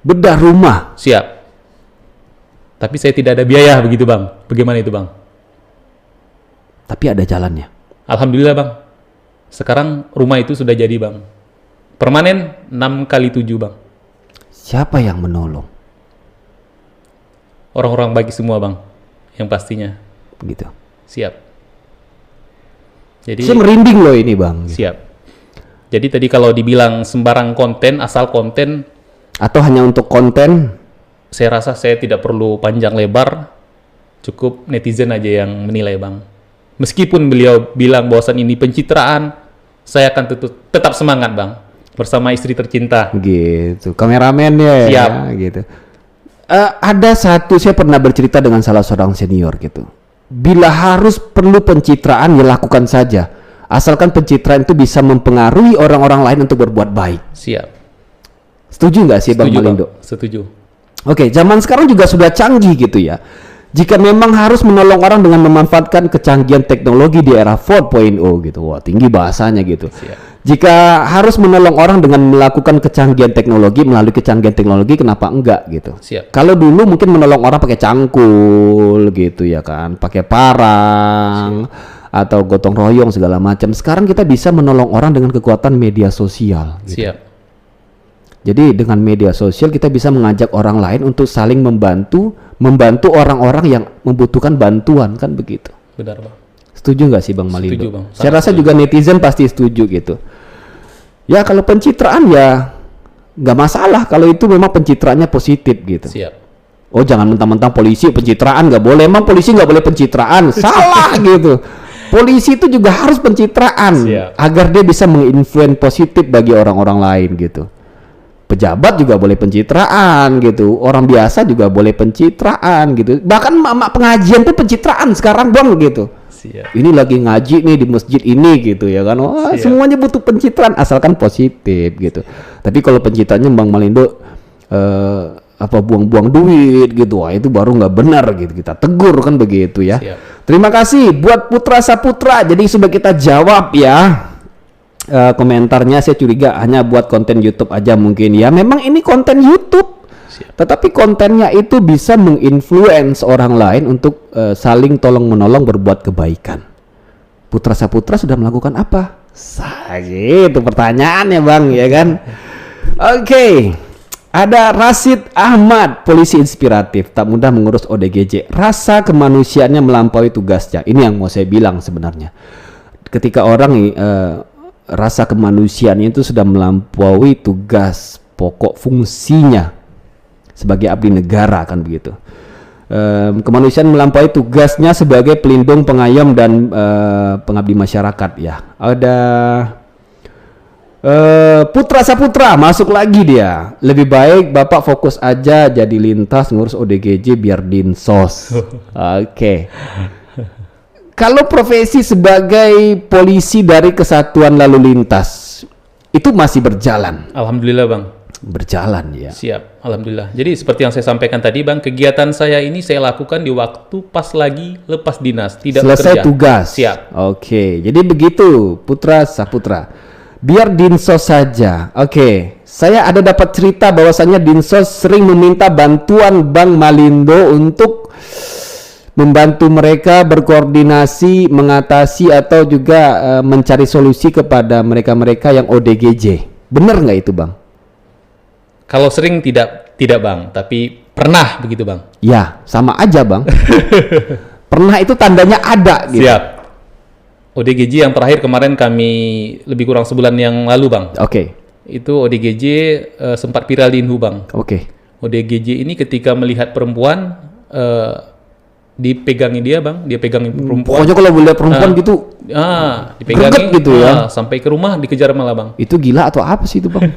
Bedah rumah? Siap. Tapi saya tidak ada biaya begitu bang. Bagaimana itu bang? Tapi ada jalannya. Alhamdulillah bang. Sekarang rumah itu sudah jadi bang. Permanen 6 kali 7 bang. Siapa yang menolong? Orang-orang baik semua bang, yang pastinya. Begitu. Siap. Jadi saya merinding loh ini bang. Siap. Jadi tadi kalau dibilang sembarang konten, asal konten, atau hanya untuk konten, saya rasa saya tidak perlu panjang lebar, cukup netizen aja yang menilai bang. Meskipun beliau bilang bahwasan ini pencitraan, saya akan tetap semangat bang, bersama istri tercinta. Gitu, kameramennya. Siap. Ya, gitu. Ada saya pernah bercerita dengan salah seorang senior gitu. Bila harus perlu pencitraan, ya lakukan saja. Asalkan pencitraan itu bisa mempengaruhi orang-orang lain untuk berbuat baik. Siap. Setuju nggak sih Bang Malindo? Setuju. Oke, zaman sekarang juga sudah canggih gitu ya. Jika memang harus menolong orang dengan memanfaatkan kecanggihan teknologi di era 4.0 gitu. Wah, tinggi bahasanya gitu. Siap. Jika harus menolong orang dengan melakukan kecanggihan teknologi, melalui kecanggihan teknologi, kenapa enggak gitu? Siap. Kalau dulu mungkin menolong orang pakai cangkul gitu ya kan, pakai parang. Siap. Atau gotong royong segala macam. Sekarang kita bisa menolong orang dengan kekuatan media sosial. Gitu. Siap. Jadi dengan media sosial kita bisa mengajak orang lain untuk saling membantu orang-orang yang membutuhkan bantuan, kan begitu. Benar bang. Setuju nggak sih Bang Malindo? Setuju bang. Saya rasa juga netizen pasti setuju gitu. Ya kalau pencitraan ya nggak masalah kalau itu memang pencitraannya positif gitu. Siap. Oh jangan mentang-mentang polisi pencitraan nggak boleh. Emang polisi nggak boleh pencitraan? Salah gitu. Polisi itu juga harus pencitraan agar dia bisa menginfluence positif bagi orang-orang lain gitu. Pejabat juga boleh pencitraan gitu, orang biasa juga boleh pencitraan gitu. Bahkan mak pengajian tuh pencitraan sekarang bang gitu. Siap. Ini lagi ngaji nih di masjid ini gitu ya kan. Wah, semuanya butuh pencitraan asalkan positif gitu. Tapi kalau pencitraannya Bang Malindo buang-buang duit gitu, wah itu baru nggak benar gitu. Kita tegur kan begitu ya. Siap. Terima kasih buat Putra Saputra. Jadi sudah kita jawab ya. Komentarnya saya curiga hanya buat konten YouTube aja mungkin ya. Memang ini konten YouTube. Siap. Tetapi kontennya itu bisa menginfluence orang lain untuk saling tolong menolong berbuat kebaikan. Putra Saputra sudah melakukan apa? Itu pertanyaannya Bang ya kan. Oke. Ada Rasid Ahmad, polisi inspiratif, tak mudah mengurus ODGJ. Rasa kemanusiaannya melampaui tugasnya. Ini yang mau saya bilang sebenarnya. Ketika orang rasa kemanusiaannya itu sudah melampaui tugas pokok fungsinya sebagai abdi negara kan begitu. Kemanusiaan melampaui tugasnya sebagai pelindung, pengayom dan pengabdi masyarakat ya. Ada Putra Saputra masuk lagi dia. Lebih baik Bapak fokus aja jadi lintas ngurus ODGJ biar dinsos. Oke. Kalau profesi sebagai polisi dari Kesatuan Lalu Lintas itu masih berjalan. Alhamdulillah Bang. Berjalan ya. Siap, alhamdulillah. Jadi seperti yang saya sampaikan tadi Bang, kegiatan saya ini saya lakukan di waktu pas lagi lepas dinas, tidak selesai bekerja. Tugas. Siap. Oke, jadi begitu Putra Saputra. Biar dinsos saja. Oke, saya ada dapat cerita bahwasannya dinsos sering meminta bantuan Bang Malindo untuk membantu mereka berkoordinasi, mengatasi atau juga mencari solusi kepada mereka-mereka yang ODGJ. Benar nggak itu Bang? Kalau sering tidak Bang, tapi pernah begitu Bang. Ya, sama aja Bang. Pernah itu tandanya ada gitu. Siap. ODGJ yang terakhir kemarin kami lebih kurang sebulan yang lalu Bang. Oke. Itu ODGJ sempat viral di Inhu Bang. Oke. ODGJ ini ketika melihat perempuan dipegangi dia Bang, dia pegangin perempuan. Pokoknya kalau melihat perempuan gitu dipegangi gitu ya. Sampai ke rumah dikejar malah Bang. Itu gila atau apa sih itu Bang?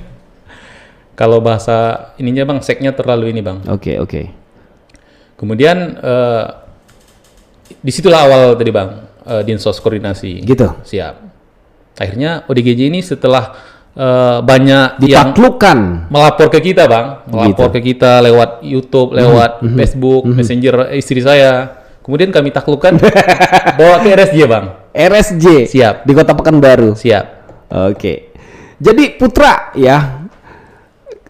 Kalau bahasa ininya Bang, seknya terlalu ini Bang. Oke. Kemudian disitulah awal tadi Bang, dinsos koordinasi. Gitu. Siap. Akhirnya ODGJ ini setelah banyak ditaklukkan yang melapor ke kita Bang, melapor ke kita lewat YouTube, lewat Facebook, Messenger istri saya. Kemudian kami taklukkan bawa ke RSJ Bang. RSJ. Siap. Di Kota Pekanbaru. Siap. Oke. Jadi Putra ya,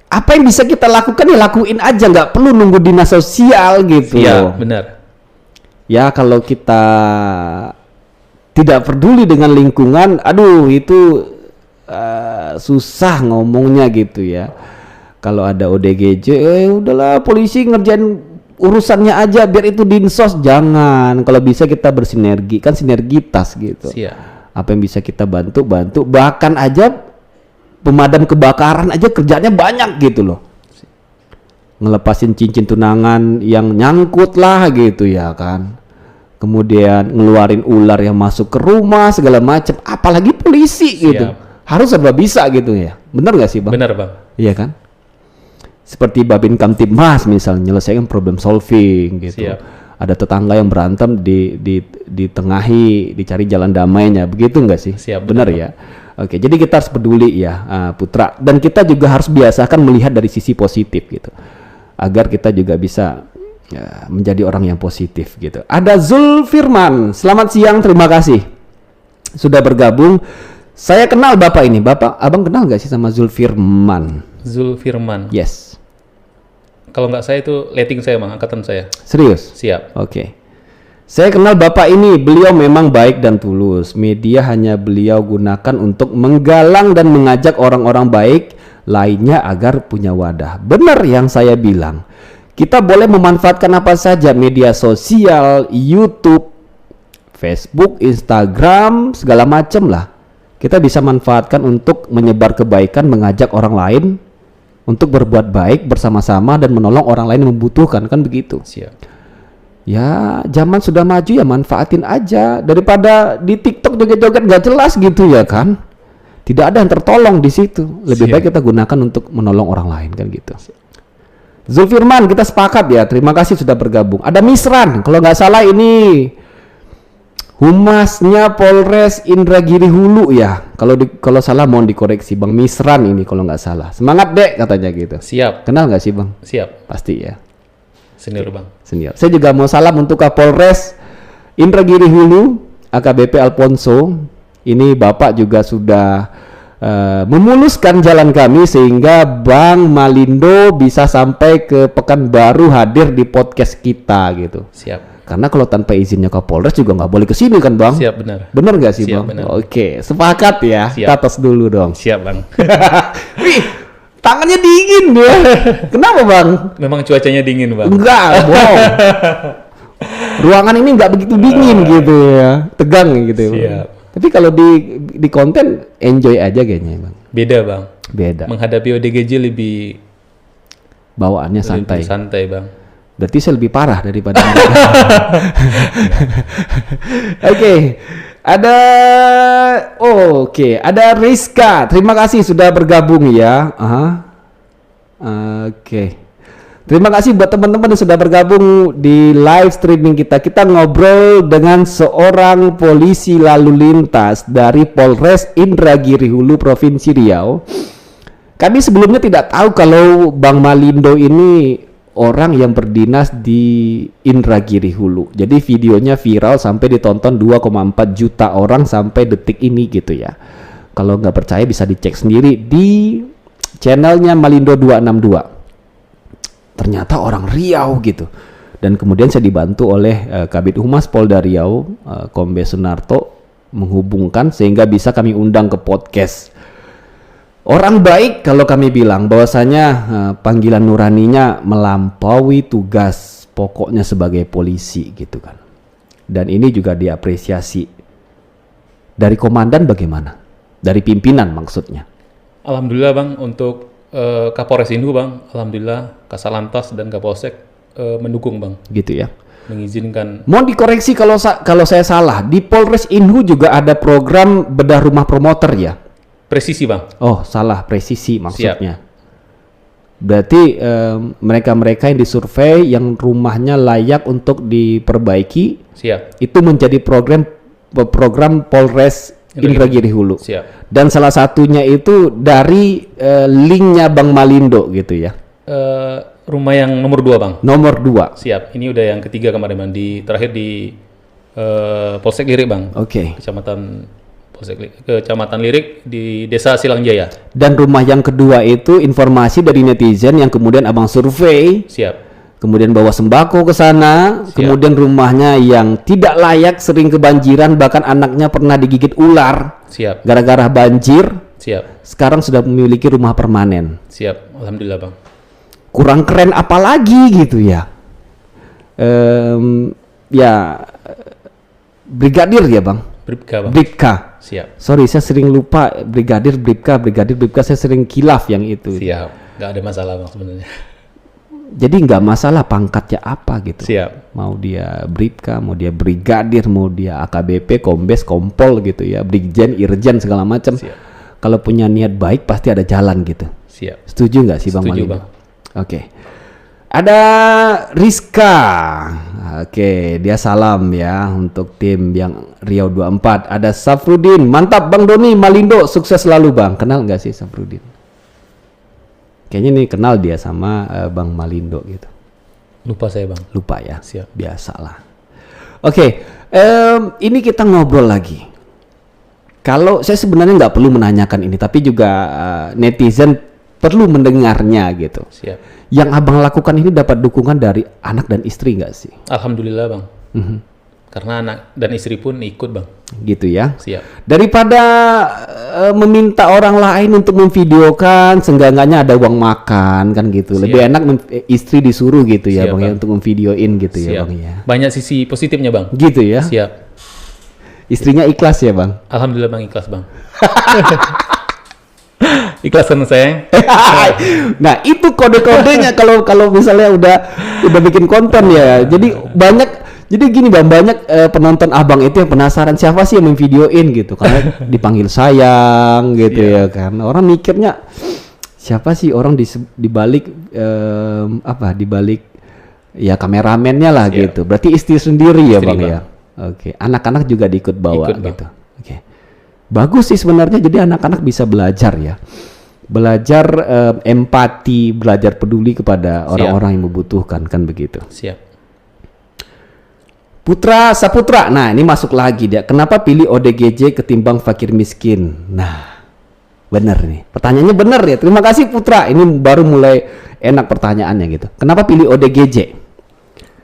apa yang bisa kita lakukan ya lakuin aja, nggak perlu nunggu dinas sosial gitu. Iya, benar. Ya kalau kita tidak peduli dengan lingkungan, aduh itu susah ngomongnya gitu ya. Kalau ada ODGJ, udahlah polisi ngerjain urusannya aja, biar itu dinsos. Jangan, kalau bisa kita bersinergi, kan sinergitas gitu. Siap. Apa yang bisa kita bantu, bahkan aja pemadam kebakaran aja kerjanya banyak gitu loh. Ngelepasin cincin tunangan yang nyangkut lah gitu ya kan. Kemudian ngeluarin ular yang masuk ke rumah segala macam, apalagi polisi gitu. Harus serba bisa gitu ya. Benar nggak sih Bang? Benar Bang. Iya kan? Seperti Babin Kamtibmas misalnya menyelesaikan problem solving gitu. Siap. Ada tetangga yang berantem ditengahi, dicari jalan damainya, begitu nggak sih? Siap. Benar ya. Oke, jadi kita harus peduli ya Putra, dan kita juga harus biasakan melihat dari sisi positif gitu, agar kita juga bisa menjadi orang yang positif gitu. Ada Zulfirman, selamat siang, terima kasih sudah bergabung. Saya kenal Bapak ini, Abang kenal nggak sih sama Zulfirman? Zulfirman. Yes. Kalau nggak saya itu letting saya Bang, angkatan saya. Serius? Siap. Oke. Saya kenal Bapak ini, beliau memang baik dan tulus. Media hanya beliau gunakan untuk menggalang dan mengajak orang-orang baik lainnya agar punya wadah. Benar yang saya bilang. Kita boleh memanfaatkan apa saja, media sosial, YouTube, Facebook, Instagram, segala macam lah. Kita bisa manfaatkan untuk menyebar kebaikan, mengajak orang lain untuk berbuat baik bersama-sama dan menolong orang lain yang membutuhkan, kan begitu. Siap. Ya, zaman sudah maju ya manfaatin aja daripada di TikTok joget-joget nggak jelas gitu ya kan. Tidak ada yang tertolong di situ. Lebih baik kita gunakan untuk menolong orang lain kan gitu. Zulfirman, kita sepakat ya. Terima kasih sudah bergabung. Ada Misran, kalau nggak salah ini Humasnya Polres Indragiri Hulu ya. Kalau salah mohon dikoreksi Bang Misran ini kalau nggak salah. Semangat Dek katanya gitu. Siap. Kenal nggak sih Bang? Siap. Pasti ya. Senior Bang. Senior. Saya juga mau salam untuk Kapolres Indragiri Hulu, AKBP Alfonso. Ini Bapak juga sudah memuluskan jalan kami sehingga Bang Malindo bisa sampai ke Pekanbaru hadir di podcast kita gitu. Siap. Karena kalau tanpa izinnya Kapolres juga nggak boleh kesini kan Bang? Siap, benar. Bener nggak sih Siap, Bang? benar. Oke, sepakat ya. Siap. Kita tos dulu dong. Siap Bang. Wih, tangannya dingin dia. Kenapa Bang? Memang cuacanya dingin Bang. Enggak, bohong. Ruangan ini nggak begitu dingin gitu ya, tegang gitu. Siap. Tapi kalau di konten enjoy aja kayaknya Bang. Beda Bang. Beda. Menghadapi ODGJ lebih Bawaannya santai. lebih santai Bang. Berarti saya lebih parah daripada mereka. Oke. Ada Rizka. Terima kasih sudah bergabung ya. Oke. Terima kasih buat teman-teman yang sudah bergabung di live streaming kita. Kita ngobrol dengan seorang polisi lalu lintas dari Polres Indragiri Hulu Provinsi Riau. Kami sebelumnya tidak tahu kalau Bang Malindo ini orang yang berdinas di Indragiri Hulu. Jadi videonya viral sampai ditonton 2,4 juta orang sampai detik ini gitu ya. Kalau nggak percaya bisa dicek sendiri di channelnya Malindo 262. Ternyata orang Riau gitu. Dan kemudian saya dibantu oleh Kabid Humas Polda Riau, Kombes Sunarto, menghubungkan sehingga bisa kami undang ke podcast. Orang baik kalau kami bilang bahwasanya panggilan nuraninya melampaui tugas pokoknya sebagai polisi gitu kan. Dan ini juga diapresiasi. Dari komandan bagaimana? Dari pimpinan maksudnya. Alhamdulillah Bang, untuk Kapolres Indu Bang, alhamdulillah Kasalantas dan Kapolsek mendukung Bang. Gitu ya. Mengizinkan. Mohon dikoreksi kalau saya salah. Di Polres Inhu juga ada program bedah rumah promoter ya. Presisi Bang. Oh, salah, presisi maksudnya. Berarti mereka-mereka yang disurvei yang rumahnya layak untuk diperbaiki. Siap. Itu menjadi program Polres Indragiri Hulu. Siap. Dan salah satunya itu dari linknya Bang Malindo gitu ya. Rumah yang nomor 2 Bang. Nomor 2. Siap. Ini udah yang ketiga kemarin Bang. Terakhir di Polsek Lirik Bang. Oke. Kecamatan Lirik di Desa Silangjaya. Dan rumah yang kedua itu informasi dari netizen yang kemudian Abang survei. Siap. Kemudian bawa sembako ke sana, kemudian rumahnya yang tidak layak, sering kebanjiran, bahkan anaknya pernah digigit ular. Siap. Gara-gara banjir. Siap. Sekarang sudah memiliki rumah permanen. Siap. Alhamdulillah Bang. Kurang keren apa lagi gitu ya? Brigadir ya Bang? Bribka Bang. Bribka. Siap. Sorry, saya sering lupa Brigadir, Bribka, saya sering kilaf yang itu. Siap. Nggak ada masalah Bang sebenarnya. Jadi nggak masalah pangkatnya apa gitu. Siap. Mau dia Bribka, mau dia Brigadir, mau dia AKBP, Kombes, Kompol gitu ya, Brigjen, Irjen segala macam. Kalau punya niat baik pasti ada jalan gitu. Siap. Setuju nggak sih Bang Setuju Malindo? Bang. Oke. Ada Rizka. Oke, dia salam ya untuk tim yang Riau 24. Ada Safrudin. Mantap Bang Doni, Malindo sukses selalu Bang. Kenal nggak sih Safrudin? Kayaknya nih kenal dia sama Bang Malindo gitu. Lupa saya Bang. Lupa ya. Siap. Biasalah. Oke, ini kita ngobrol lagi. Kalau saya sebenarnya nggak perlu menanyakan ini, tapi juga netizen perlu mendengarnya gitu. Siap. Yang Abang lakukan ini dapat dukungan dari anak dan istri nggak sih? Alhamdulillah Bang. Karena anak dan istri pun ikut Bang. Gitu ya. Siap. Daripada meminta orang lain untuk memvideokan, seenggaknya ada uang makan kan gitu. Lebih enak istri disuruh gitu ya Siap, Bang ya, untuk memvideoin gitu Siap. ya Bang ya. Banyak sisi positifnya Bang. Gitu ya. Siap. Istrinya ikhlas ya Bang? Alhamdulillah Bang, ikhlas Bang. Ikhlas kan sayang. Nah, itu kode-kodenya kalau misalnya udah bikin konten ya. Jadi gini Bang, banyak penonton Abang itu yang penasaran siapa sih yang memvideoin gitu karena dipanggil sayang gitu ya kan. Orang mikirnya siapa sih orang di balik di balik ya kameramennya lah gitu. Berarti istri sendiri ya Bang, ya. Oke. Anak-anak juga diikut bawa gitu. Oke. Bagus sih sebenarnya, jadi anak-anak bisa belajar ya. Belajar empati, belajar peduli kepada orang-orang yang membutuhkan, kan begitu. Siap. Putra Saputra, nah ini masuk lagi dia. Kenapa pilih ODGJ ketimbang fakir miskin? Nah, bener nih. Pertanyaannya bener ya. Terima kasih Putra. Ini baru mulai enak pertanyaannya gitu. Kenapa pilih ODGJ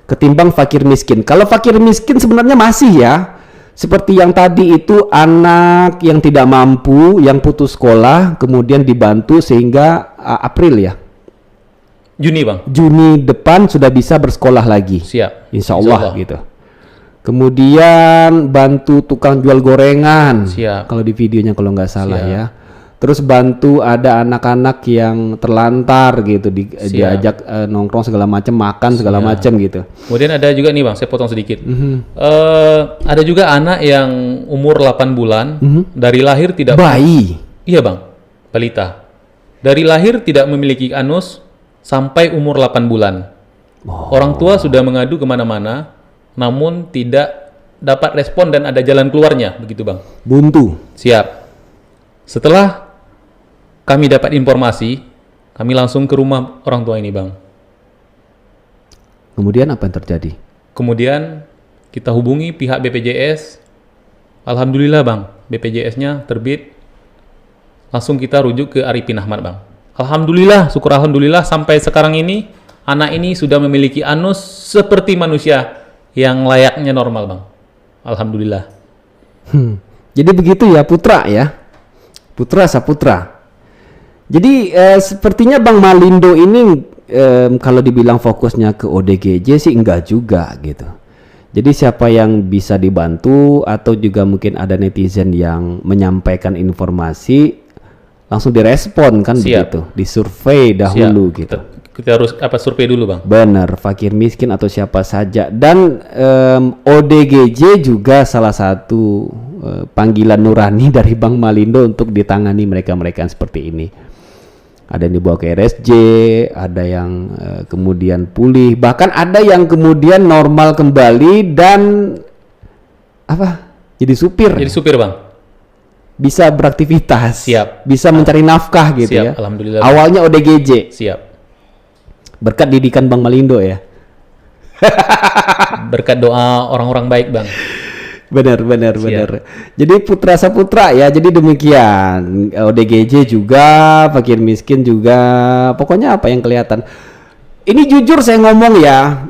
ketimbang fakir miskin? Kalau fakir miskin sebenarnya masih ya. Seperti yang tadi itu anak yang tidak mampu, yang putus sekolah, kemudian dibantu sehingga April ya. Juni Bang. Juni depan sudah bisa bersekolah lagi. Siap. Insya Allah gitu. Kemudian bantu tukang jual gorengan. Siap. Kalau di videonya kalau nggak salah ya. Terus bantu ada anak-anak yang terlantar gitu, diajak nongkrong segala macam, makan segala macam gitu. Kemudian ada juga nih Bang, saya potong sedikit. Ada juga anak yang umur 8 bulan dari lahir tidak bayi. Iya Bang, balita. Dari lahir tidak memiliki anus sampai umur 8 bulan. Orang tua sudah mengadu kemana-mana, namun tidak dapat respon dan ada jalan keluarnya, begitu Bang. Buntu. Siap. Setelah kami dapat informasi, kami langsung ke rumah orang tua ini Bang. Kemudian apa yang terjadi? Kemudian kita hubungi pihak BPJS. Alhamdulillah Bang, BPJS-nya terbit. Langsung kita rujuk ke Arifin Ahmad Bang. Alhamdulillah, syukur alhamdulillah sampai sekarang ini anak ini sudah memiliki anus seperti manusia yang layaknya normal Bang. Alhamdulillah. Jadi begitu ya Putra ya. Putra Saputra. Jadi sepertinya Bang Malindo ini kalau dibilang fokusnya ke ODGJ sih enggak juga gitu. Jadi siapa yang bisa dibantu atau juga mungkin ada netizen yang menyampaikan informasi langsung direspon kan. Siap. Begitu, disurvei dahulu. Siap. Gitu. Kita harus survei dulu Bang. Benar, fakir miskin atau siapa saja. Dan ODGJ juga salah satu panggilan nurani dari Bang Malindo untuk ditangani mereka-mereka yang seperti ini. Ada yang dibawa ke RSJ, ada yang kemudian pulih, bahkan ada yang kemudian normal kembali dan jadi supir. Jadi supir Bang. Bisa beraktivitas. Siap. Bisa mencari nafkah gitu. Siap. Ya. Alhamdulillah. Awalnya ODGJ. Siap. Berkat didikan Bang Malindo ya. Berkat doa orang-orang baik Bang. Benar. Jadi Putra Saputra ya. Jadi demikian. ODGJ juga, fakir miskin juga. Pokoknya apa yang kelihatan. Ini jujur saya ngomong ya.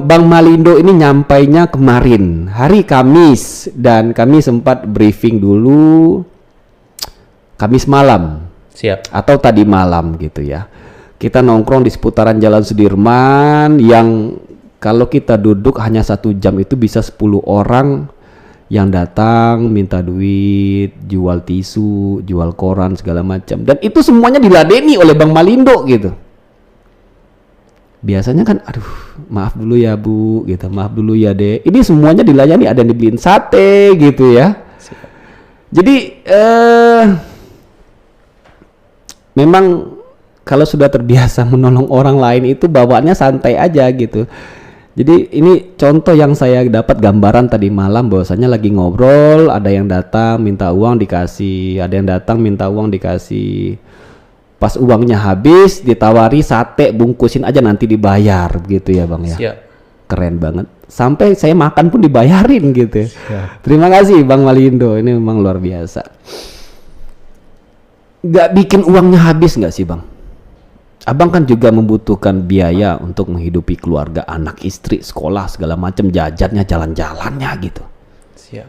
Bang Malindo ini nyampainya kemarin hari Kamis dan kami sempat briefing dulu Kamis malam. Siap. Atau tadi malam gitu ya. Kita nongkrong di seputaran Jalan Sudirman yang kalau kita duduk hanya 1 jam itu bisa 10 orang yang datang minta duit, jual tisu, jual koran segala macam. Dan itu semuanya diladeni oleh Bang Malindo gitu. Biasanya kan aduh, maaf dulu ya Bu gitu, maaf dulu ya Dek. Ini semuanya dilayani, ada yang dibeliin sate gitu ya. Jadi memang kalau sudah terbiasa menolong orang lain itu bawaannya santai aja gitu. Jadi ini contoh yang saya dapat gambaran tadi malam bahwasanya lagi ngobrol, ada yang datang minta uang dikasih, ada yang datang minta uang dikasih. Pas uangnya habis ditawari sate bungkusin aja nanti dibayar gitu ya Bang ya. Siap. Keren banget. Sampai saya makan pun dibayarin gitu. Siap. Terima kasih Bang Malindo, ini memang luar biasa. Gak bikin uangnya habis gak sih Bang? Abang kan juga membutuhkan biaya untuk menghidupi keluarga, anak, istri, sekolah, segala macam, jajannya, jalan-jalannya gitu. Siap.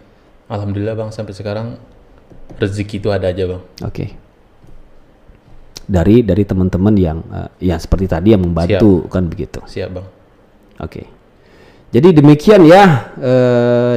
Alhamdulillah Bang, sampai sekarang rezeki itu ada aja Bang. Oke. Dari teman-teman yang seperti tadi yang membantu. Siap. Kan begitu. Siap Bang. Oke. Jadi demikian ya.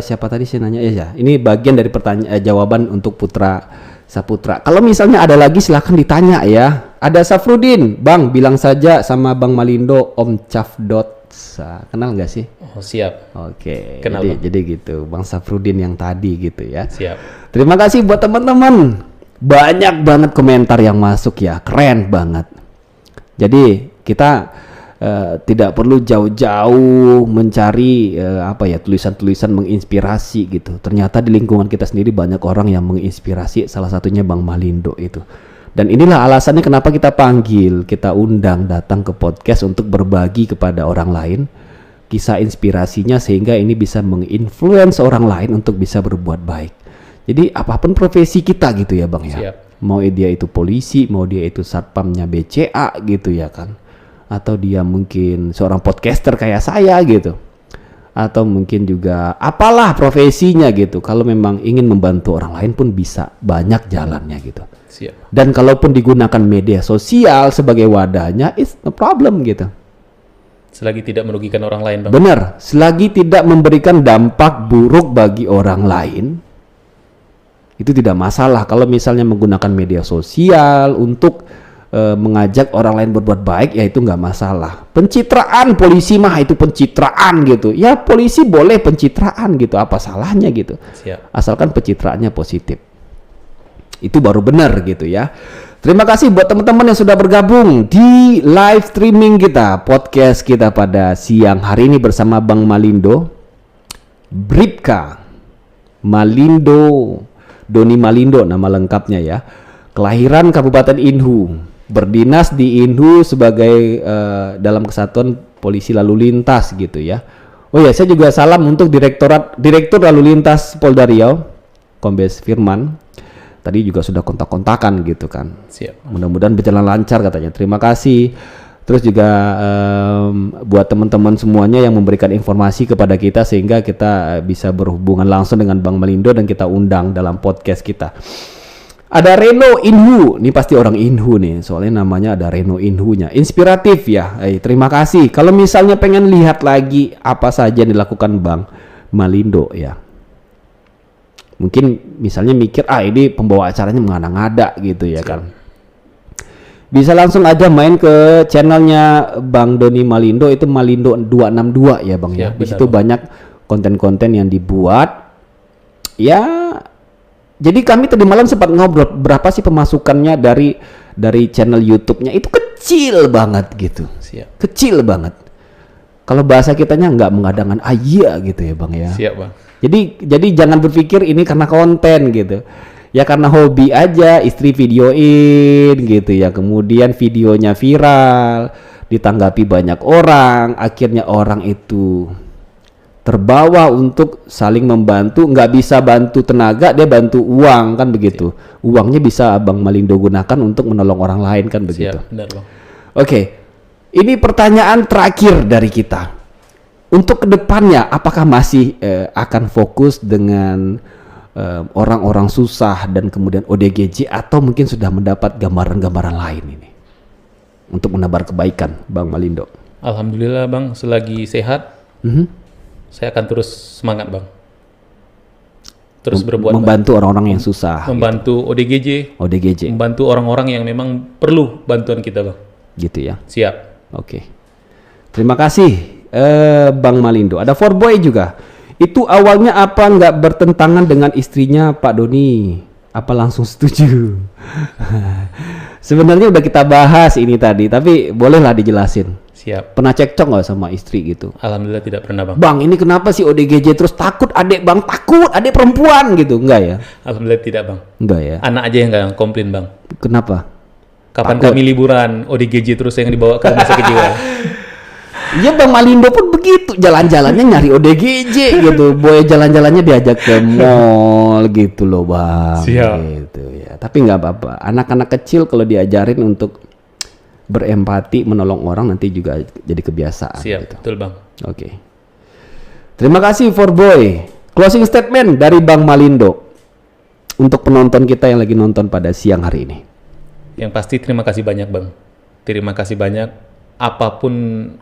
Siapa tadi saya nanya ya? Ini bagian dari jawaban untuk Putra Saputra. Kalau misalnya ada lagi silahkan ditanya ya. Ada Safrudin, Bang bilang saja sama Bang Malindo Om Cafdotsa. Kenal nggak sih? Oh, siap. Oke. Kenal, Jadi gitu, Bang Safrudin yang tadi gitu ya. Siap. Terima kasih buat teman-teman. Banyak banget komentar yang masuk ya, keren banget. Jadi kita tidak perlu jauh-jauh mencari tulisan-tulisan menginspirasi gitu. Ternyata di lingkungan kita sendiri banyak orang yang menginspirasi, salah satunya Bang Malindo itu. Dan inilah alasannya kenapa kita panggil, kita undang datang ke podcast untuk berbagi kepada orang lain kisah inspirasinya, sehingga ini bisa menginfluence orang lain untuk bisa berbuat baik. Jadi apapun profesi kita gitu ya Bang ya. Siap. Mau dia itu polisi, mau dia itu satpamnya BCA gitu ya kan. Atau dia mungkin seorang podcaster kayak saya gitu. Atau mungkin juga apalah profesinya gitu. Kalau memang ingin membantu orang lain pun bisa, banyak jalannya gitu. Siap. Dan kalaupun digunakan media sosial sebagai wadahnya, it's no problem gitu. Selagi tidak merugikan orang lain, Bang. Benar, selagi tidak memberikan dampak buruk bagi orang lain, itu tidak masalah. Kalau misalnya menggunakan media sosial untuk mengajak orang lain berbuat baik, ya itu nggak masalah. Pencitraan polisi mah itu pencitraan gitu. Ya polisi boleh pencitraan gitu, apa salahnya gitu. Siap. Asalkan pencitraannya positif. Itu baru benar gitu ya. Terima kasih buat teman-teman yang sudah bergabung di live streaming kita, podcast kita pada siang hari ini bersama Bang Malindo, Bribka Malindo, Doni Malindo nama lengkapnya ya. Kelahiran Kabupaten Inhu, berdinas di Inhu sebagai dalam kesatuan polisi lalu lintas gitu ya. Oh ya, saya juga salam untuk Direktur Lalu Lintas Polda Riau, Kombes Firman. Tadi juga sudah kontak-kontakan gitu kan. Siap. Mudah-mudahan berjalan lancar katanya. Terima kasih. Terus juga buat teman-teman semuanya yang memberikan informasi kepada kita sehingga kita bisa berhubungan langsung dengan Bang Malindo dan kita undang dalam podcast kita. Ada Reno Inhu, ini pasti orang Inhu nih, soalnya namanya ada Reno Inhunya. Inspiratif ya. Terima kasih. Kalau misalnya pengen lihat lagi apa saja yang dilakukan Bang Malindo ya. Mungkin misalnya mikir, ini pembawa acaranya mengada-ngada gitu ya kan. Bisa langsung aja main ke channelnya Bang Doni Malindo, itu Malindo 262 ya Bang ya. Di situ banyak konten-konten yang dibuat. Ya, jadi kami tadi malam sempat ngobrol berapa sih pemasukannya dari channel YouTube-nya, itu kecil banget gitu. Siap. Kecil banget. Kalau bahasa kitanya nggak mengada-ngada gitu ya Bang ya. Siap, Bang. Jadi jangan berpikir ini karena konten gitu. Ya karena hobi aja, istri videoin gitu ya. Kemudian videonya viral, ditanggapi banyak orang, akhirnya orang itu terbawa untuk saling membantu, nggak bisa bantu tenaga, dia bantu uang kan begitu. Uangnya bisa Abang Malindo gunakan untuk menolong orang lain kan begitu. Siap, benar Bang. Oke, ini pertanyaan terakhir dari kita. Untuk kedepannya, apakah masih akan fokus dengan orang-orang susah dan kemudian ODGJ, atau mungkin sudah mendapat gambaran-gambaran lain ini untuk menebar kebaikan, Bang Malindo? Alhamdulillah Bang, selagi sehat, saya akan terus semangat Bang. Terus berbuat membantu orang-orang yang susah. Membantu gitu. ODGJ. Membantu orang-orang yang memang perlu bantuan kita Bang. Gitu ya. Siap. Oke. Terima kasih. Bang Malindo. Ada Forboy juga. Itu awalnya apa nggak bertentangan dengan istrinya Pak Doni? Apa langsung setuju? Sebenarnya udah kita bahas ini tadi, tapi bolehlah dijelasin. Siap. Pernah cekcok nggak sama istri gitu? Alhamdulillah tidak pernah Bang. Bang, ini kenapa sih ODGJ terus takut adik Bang, takut adik perempuan gitu? Enggak ya? Alhamdulillah tidak Bang. Enggak ya? Anak aja yang nggak komplain Bang. Kenapa? Kapan takut. kami liburan, ODGJ terus yang dibawa ke rumah sakit jiwa. Iya Bang Malindo pun begitu, jalan-jalannya nyari ODGJ gitu, boy jalan-jalannya diajak ke mall gitu loh Bang. Siap. Gitu ya. Tapi nggak apa-apa, anak-anak kecil kalau diajarin untuk berempati menolong orang nanti juga jadi kebiasaan. Siap, gitu. betul Bang. Oke. Terima kasih for boy. Closing statement dari Bang Malindo untuk penonton kita yang lagi nonton pada siang hari ini. Yang pasti terima kasih banyak Bang. Terima kasih banyak. Apapun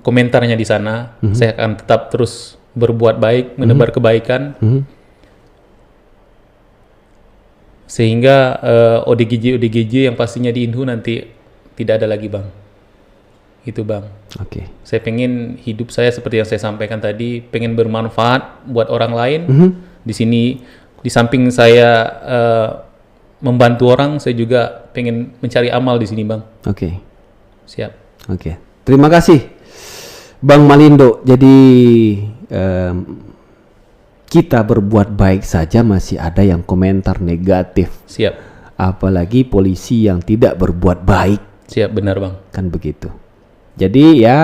komentarnya di sana, saya akan tetap terus berbuat baik, menebar kebaikan. Sehingga ODGJ yang pastinya di Inhu nanti tidak ada lagi bang. Itu bang. Oke. Saya pengen hidup saya seperti yang saya sampaikan tadi, pengen bermanfaat buat orang lain. Di sini di samping saya membantu orang, saya juga pengen mencari amal di sini bang. Oke. Siap. Oke. Terima kasih Bang Malindo. Jadi kita berbuat baik saja masih ada yang komentar negatif. Siap. Apalagi polisi yang tidak berbuat baik. Siap, benar bang. Kan begitu. Jadi ya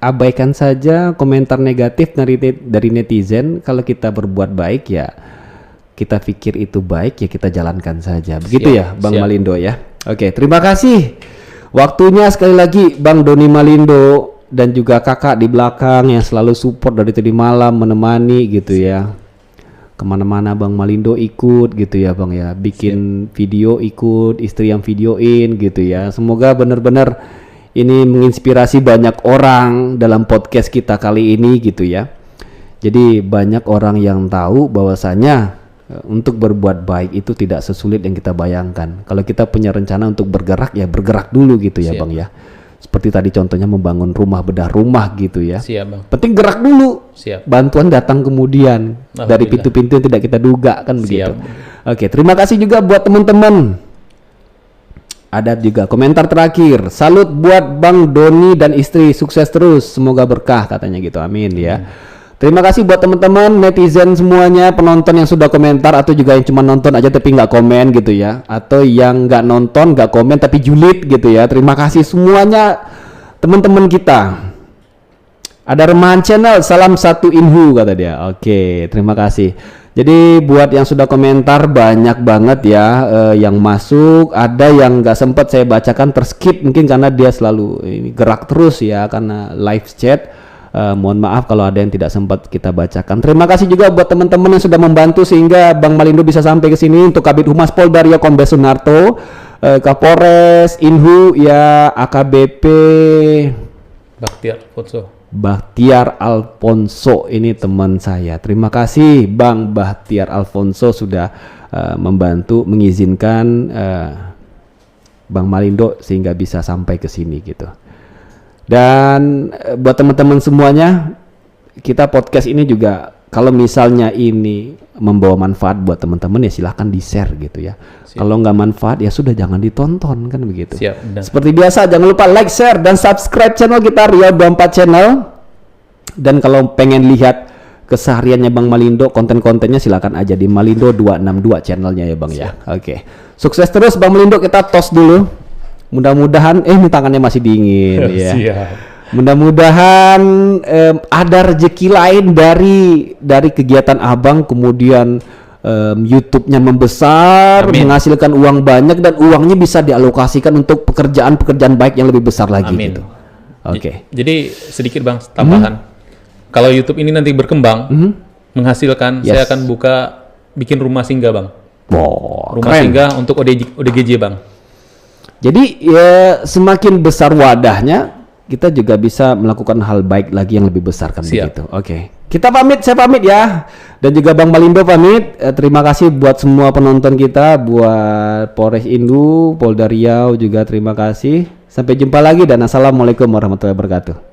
abaikan saja komentar negatif dari netizen. Kalau kita berbuat baik ya kita pikir itu baik ya kita jalankan saja. Begitu ya Bang Malindo ya. Oke, terima kasih. Waktunya sekali lagi Bang Doni Malindo dan juga kakak di belakang yang selalu support dari tadi malam menemani gitu ya. Kemana-mana Bang Malindo ikut gitu ya Bang ya. Bikin video ikut, istri yang videoin gitu ya. Semoga benar-benar ini menginspirasi banyak orang dalam podcast kita kali ini gitu ya. Jadi banyak orang yang tahu bahwasanya untuk berbuat baik itu tidak sesulit yang kita bayangkan. Kalau kita punya rencana untuk bergerak ya bergerak dulu gitu ya Bang ya. Seperti tadi contohnya membangun rumah, bedah rumah gitu ya. Siap bang. Penting gerak dulu. Siap. Bantuan datang kemudian dari pintu-pintu yang tidak kita duga kan begitu. Oke, terima kasih juga buat teman-teman. Ada juga komentar terakhir. Salut buat Bang Doni dan istri, sukses terus, semoga berkah katanya gitu. Amin ya. Terima kasih buat teman-teman netizen semuanya, penonton yang sudah komentar atau juga yang cuma nonton aja tapi nggak komen gitu ya, atau yang nggak nonton nggak komen tapi julid gitu ya. Terima kasih semuanya teman-teman kita. Ada Remahan Channel, salam satu Inhu kata dia. Oke, terima kasih. Jadi buat yang sudah komentar banyak banget ya yang masuk. Ada yang nggak sempat saya bacakan terskip mungkin karena dia selalu ini gerak terus ya karena live chat. Mohon maaf kalau ada yang tidak sempat kita bacakan. Terima kasih juga buat teman-teman yang sudah membantu sehingga Bang Malindo bisa sampai ke sini. Untuk Kabid Humas Polda Riau Kombes Sunarto, Kapolres Inhu ya, AKBP Bahtiar Alfonso ini teman saya. Terima kasih Bang Bahtiar Alfonso sudah membantu mengizinkan Bang Malindo sehingga bisa sampai ke sini gitu. Dan buat teman-teman semuanya, kita podcast ini juga kalau misalnya ini membawa manfaat buat teman-teman ya silahkan di-share gitu ya. Kalau nggak manfaat ya sudah jangan ditonton kan begitu. Seperti biasa jangan lupa like, share dan subscribe channel kita Riau 24 Channel. Dan kalau pengen lihat kesehariannya Bang Malindo, konten-kontennya silakan aja di Malindo 262 channelnya ya Bang ya. Oke. Sukses terus Bang Malindo, kita tos dulu. Mudah-mudahan ini tangannya masih dingin ya. Mudah-mudahan ada rezeki lain dari kegiatan Abang, kemudian YouTube-nya membesar, menghasilkan uang banyak dan uangnya bisa dialokasikan untuk pekerjaan-pekerjaan baik yang lebih besar lagi gitu. Oke. Jadi sedikit Bang tambahan. Kalau YouTube ini nanti berkembang, menghasilkan, saya akan bikin rumah singgah Bang. Rumah singgah untuk ODGJ Bang. Jadi ya semakin besar wadahnya, kita juga bisa melakukan hal baik lagi yang lebih besar kan begitu. Oke. Kita pamit, saya pamit ya. Dan juga Bang Malindo pamit. Terima kasih buat semua penonton kita, buat Polres Indu, Polda Riau juga terima kasih. Sampai jumpa lagi dan assalamualaikum warahmatullahi wabarakatuh.